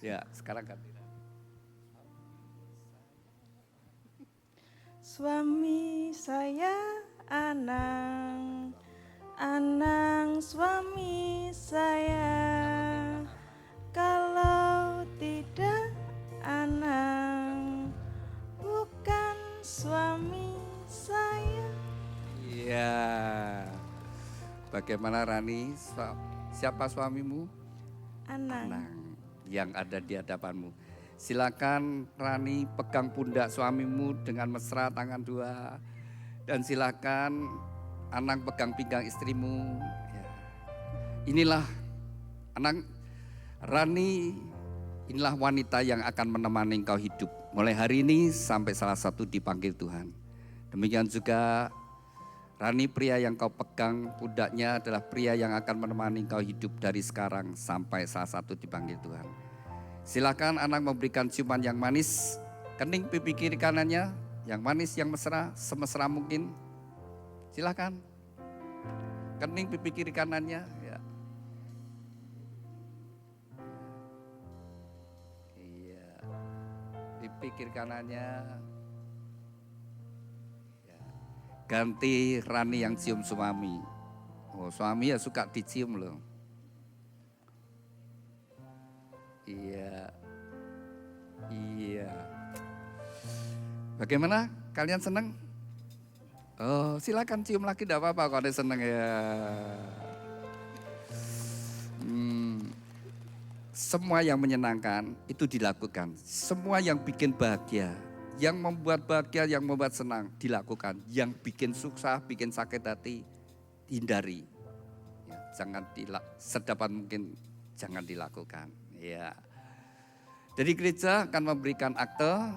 Ya, sekarang ganti. Suami saya Anang, Anang suami saya. Kalau tidak Anang, bukan suami saya. Iya. Bagaimana Rani? Siapa suamimu? Anang. Anang yang ada di hadapanmu. Silakan Rani pegang pundak suamimu dengan mesra tangan dua. Dan silakan Anang pegang pinggang istrimu. Ya. Inilah Anang, Rani, inilah wanita yang akan menemani engkau hidup. Mulai hari ini sampai salah satu dipanggil Tuhan. Demikian juga Rani, pria yang kau pegang pundaknya adalah pria yang akan menemani engkau hidup dari sekarang sampai salah satu dipanggil Tuhan. Silakan Anang memberikan ciuman yang manis, kening pipi kiri kanannya, yang manis, yang mesra, semesra mungkin. Silakan, kening pipi kiri kanannya. Ya. Iya, pipi kiri kanannya. Ya. Ganti Rani yang cium suami. Oh, suami ya suka dicium loh. Iya, iya. Bagaimana? Kalian senang? Oh, silakan cium lagi, tidak apa-apa kalau ada senang ya. Semua yang menyenangkan itu dilakukan. Semua yang bikin bahagia, yang membuat bahagia, yang membuat senang dilakukan. Yang bikin susah, bikin sakit hati, hindari. Ya, jangan sedapat mungkin jangan dilakukan. Ya. Jadi gereja akan memberikan akte.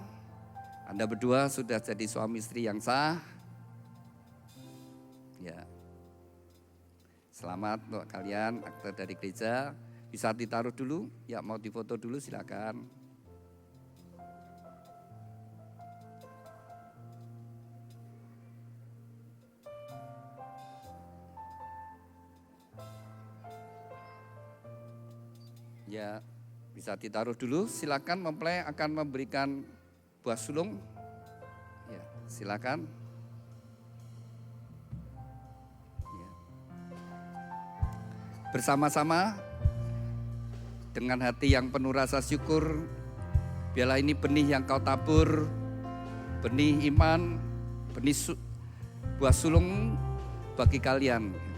Anda berdua sudah jadi suami istri yang sah. Ya. Selamat untuk kalian, akte dari gereja. Bisa ditaruh dulu, ya mau difoto dulu silakan. Ya, bisa ditaruh dulu, silakan mempelai akan memberikan buah sulung. Ya, silakan. Ya. Bersama-sama dengan hati yang penuh rasa syukur, biarlah ini benih yang kau tabur, benih iman, benih buah sulung bagi kalian.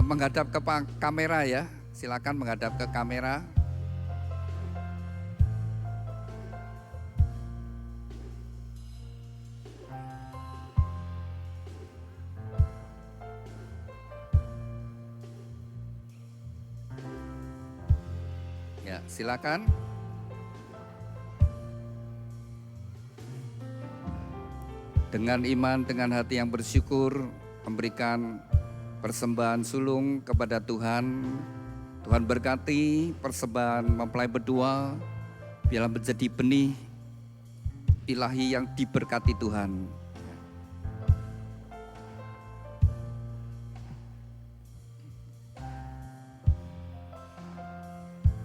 Menghadap ke kamera ya, silakan menghadap ke kamera. Ya, silakan. Dengan iman, dengan hati yang bersyukur, memberikan persembahan sulung kepada Tuhan. Tuhan berkati persembahan mempelai berdua, biarlah menjadi benih ilahi yang diberkati Tuhan.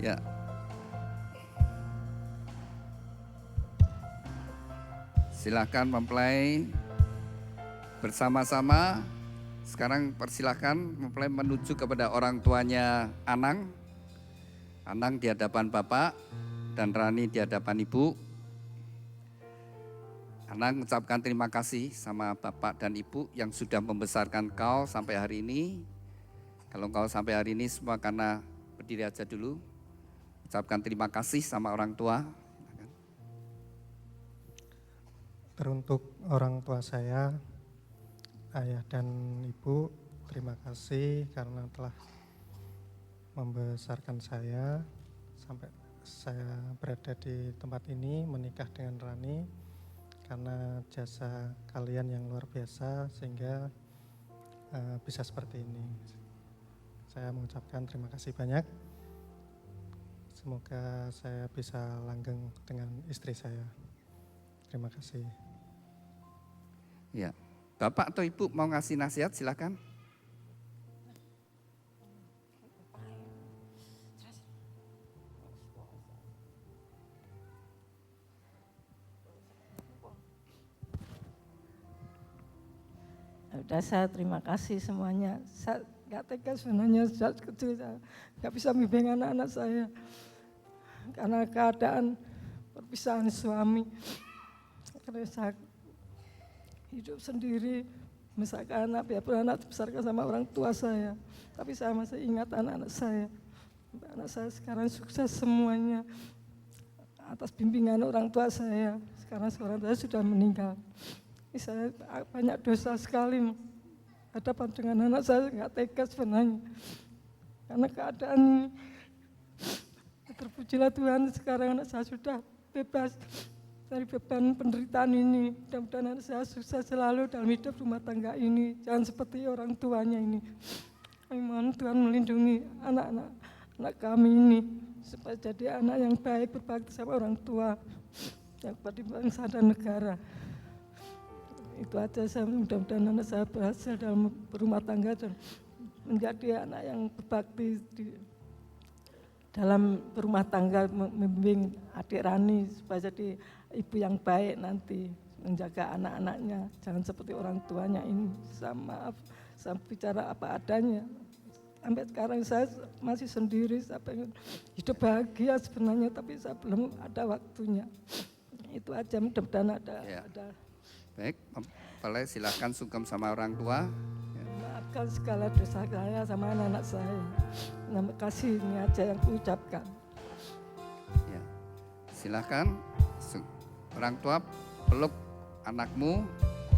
Ya. Silakan mempelai bersama-sama sekarang persilahkan mempelai menuju kepada orang tuanya Anang. Anang di hadapan Bapak dan Rani di hadapan Ibu. Anang mengucapkan terima kasih sama Bapak dan Ibu yang sudah membesarkan kau sampai hari ini. Kalau kau sampai hari ini semua karena berdiri aja dulu. Ucapkan terima kasih sama orang tua. Teruntuk orang tua saya, ayah dan ibu, terima kasih karena telah membesarkan saya sampai saya berada di tempat ini menikah dengan Rani, karena jasa kalian yang luar biasa sehingga bisa seperti ini. Saya mengucapkan terima kasih banyak. Semoga saya bisa langgeng dengan istri saya. Terima kasih. Ya, Bapak atau Ibu mau ngasih nasihat silakan. Udah, saya terima kasih semuanya. Saya nggak tega sebenarnya, sejak kecil saya nggak bisa membimbing anak-anak saya karena keadaan perpisahan suami. Karena saya hidup sendiri, misalkan anak, biarpun anak dibesarkan sama orang tua saya, tapi saya masih ingat anak-anak saya. Anak saya sekarang sukses semuanya atas bimbingan orang tua saya. Sekarang orang tua sudah meninggal. Saya banyak dosa sekali hadapan dengan anak saya, nggak tega sebenarnya. Karena keadaan ini, terpujilah Tuhan, sekarang anak saya sudah bebas dari beban penderitaan ini. Mudah-mudahan anak saya sukses selalu dalam hidup rumah tangga ini. Jangan seperti orang tuanya ini. Kami mohon Tuhan melindungi anak kami ini supaya jadi anak yang baik, berbakti sama orang tua, yang pada bangsa dan negara. Itu aja, saya mudah-mudahan anak saya berhasil dalam berumah tangga dan menjadi anak yang berbakti dalam berumah tangga, membimbing adik Rani supaya jadi ibu yang baik nanti, menjaga anak-anaknya, jangan seperti orang tuanya ini. Saya bicara apa adanya. Sampai sekarang saya masih sendiri, saya pengen hidup bahagia sebenarnya, tapi saya belum ada waktunya. Itu aja, mudah-mudahan ada. Baik, boleh silakan sungkem sama orang tua. Maafkan segala dosa saya sama anak-anak saya. Terima kasih, ini aja yang kuucapkan. Ya, silakan orang tua peluk anakmu,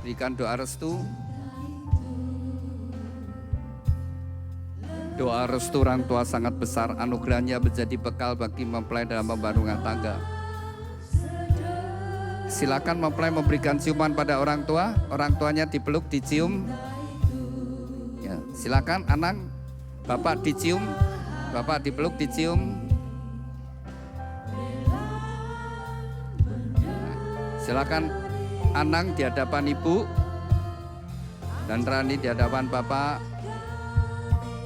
berikan doa restu. Doa restu orang tua sangat besar, anugerahnya menjadi bekal bagi mempelai dalam membangun rumah tangga. Silakan mempelai memberikan ciuman pada orang tuanya dipeluk, dicium. Ya, silakan Anang, Bapak dicium, Bapak dipeluk, dicium. Silakan Anang di hadapan Ibu dan Rani di hadapan Bapak.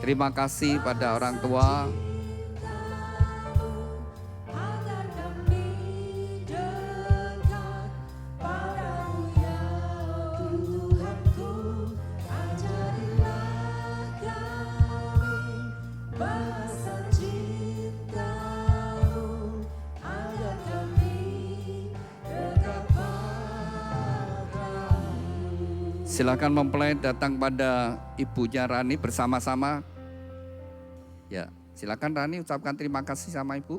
Terima kasih pada orang tua. Silakan mempelai datang pada ibunya Rani bersama-sama. Ya, silakan Rani ucapkan terima kasih sama ibu.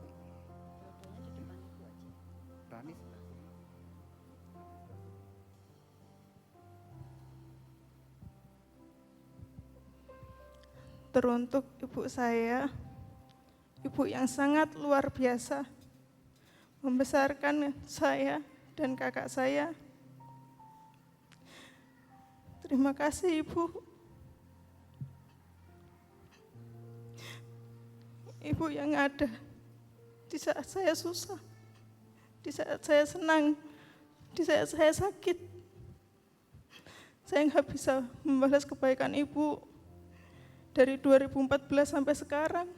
Rani. Teruntuk ibu saya, ibu yang sangat luar biasa, membesarkan saya dan kakak saya. Terima kasih Ibu. Ibu yang ada di saat saya susah, di saat saya senang, di saat saya sakit. Saya nggak bisa membalas kebaikan Ibu dari 2014 sampai sekarang.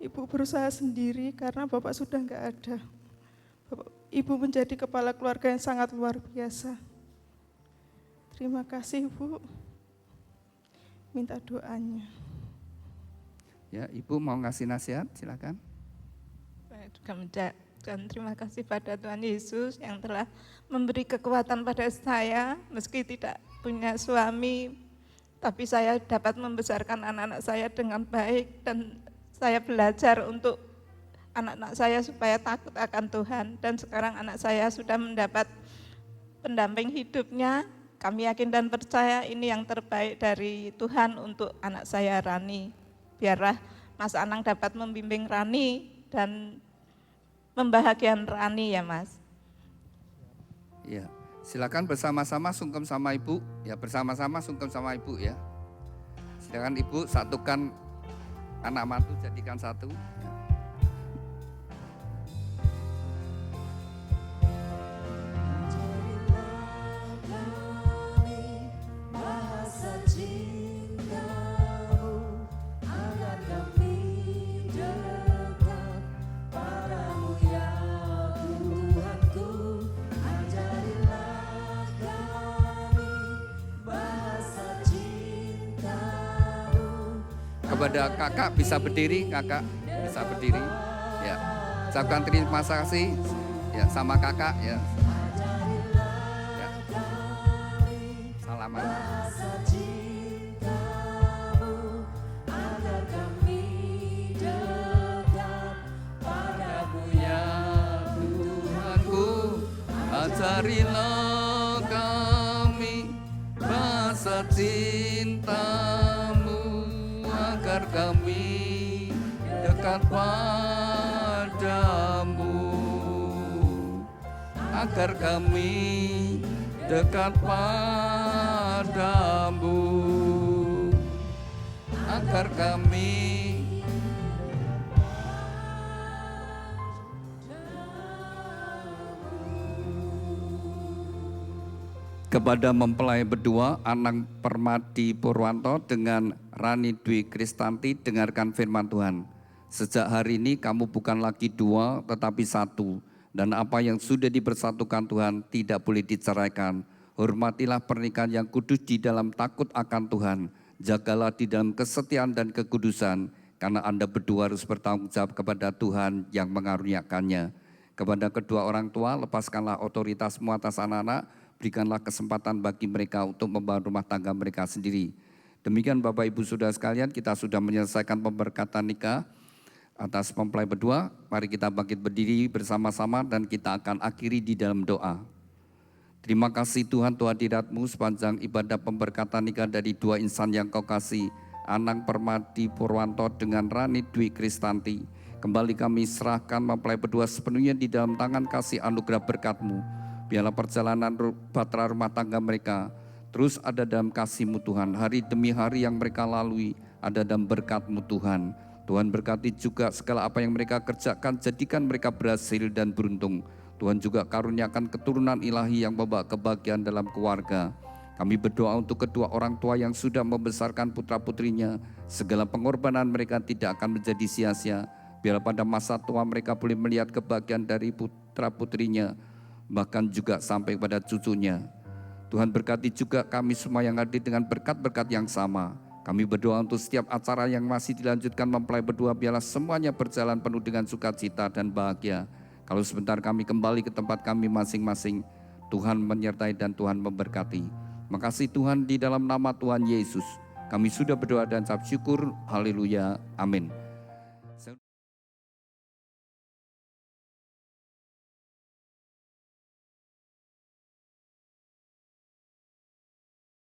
Ibu berusaha sendiri karena Bapak sudah nggak ada. Ibu menjadi kepala keluarga yang sangat luar biasa. Terima kasih, Bu. minta doanya. Ya, Ibu mau ngasih nasihat, silakan. Saya juga mengucapkan terima kasih pada Tuhan Yesus yang telah memberi kekuatan pada saya, meski tidak punya suami, tapi saya dapat membesarkan anak-anak saya dengan baik, dan saya belajar untuk anak-anak saya supaya takut akan Tuhan, dan sekarang anak saya sudah mendapat pendamping hidupnya. Kami yakin dan percaya ini yang terbaik dari Tuhan untuk anak saya Rani. Biarlah Mas Anang dapat membimbing Rani dan membahagiakan Rani ya Mas. Ya, silakan bersama-sama sungkem sama Ibu. Ya, bersama-sama sungkem sama Ibu ya. Silakan Ibu satukan anak mantu jadikan satu. Ya. Kepada kakak bisa berdiri, kakak bisa berdiri. Ya, ucapkan terima kasih ya sama kakak ya. Ya. Salaman. Ya Tuhanku, ajarilah kami bahasa cintamu, agar kami dekat padamu, agar kami dekat padamu, agar kami kepada mempelai berdua Anang Permadi Purwanto dengan Rani Dwi Kristanti, dengarkan firman Tuhan. Sejak hari ini kamu bukan lagi dua tetapi satu, dan apa yang sudah dipersatukan Tuhan tidak boleh diceraikan. Hormatilah pernikahan yang kudus di dalam takut akan Tuhan. Jagalah di dalam kesetiaan dan kekudusan, karena Anda berdua harus bertanggung jawab kepada Tuhan yang mengaruniakannya. Kepada kedua orang tua, lepaskanlah otoritasmu atas anak-anak, berikanlah kesempatan bagi mereka untuk membangun rumah tangga mereka sendiri. Demikian Bapak Ibu Saudara sekalian, kita sudah menyelesaikan pemberkatan nikah atas mempelai berdua. Mari kita bangkit berdiri bersama-sama dan kita akan akhiri di dalam doa. Terima kasih Tuhan untuk hadirat-Mu sepanjang ibadah pemberkatan nikah dari dua insan yang Kau kasih, Anang Permadi Purwanto dengan Rani Dwi Kristanti. Kembali kami serahkan mempelai berdua sepenuhnya di dalam tangan kasih anugerah berkat-Mu. Biarlah perjalanan bahtera rumah tangga mereka terus ada dalam kasih-Mu Tuhan. Hari demi hari yang mereka lalui ada dalam berkat-Mu Tuhan. Tuhan berkati juga segala apa yang mereka kerjakan, jadikan mereka berhasil dan beruntung. Tuhan juga karuniakan keturunan ilahi yang membawa kebahagiaan dalam keluarga. Kami berdoa untuk kedua orang tua yang sudah membesarkan putra-putrinya. Segala pengorbanan mereka tidak akan menjadi sia-sia. Biarlah pada masa tua mereka boleh melihat kebahagiaan dari putra-putrinya, bahkan juga sampai pada cucunya. Tuhan berkati juga kami semua yang hadir dengan berkat-berkat yang sama. Kami berdoa untuk setiap acara yang masih dilanjutkan mempelai berdua, biarlah semuanya berjalan penuh dengan sukacita dan bahagia. Kalau sebentar kami kembali ke tempat kami masing-masing, Tuhan menyertai dan Tuhan memberkati. Makasih Tuhan, di dalam nama Tuhan Yesus kami sudah berdoa dan ucap syukur. Haleluya, amin.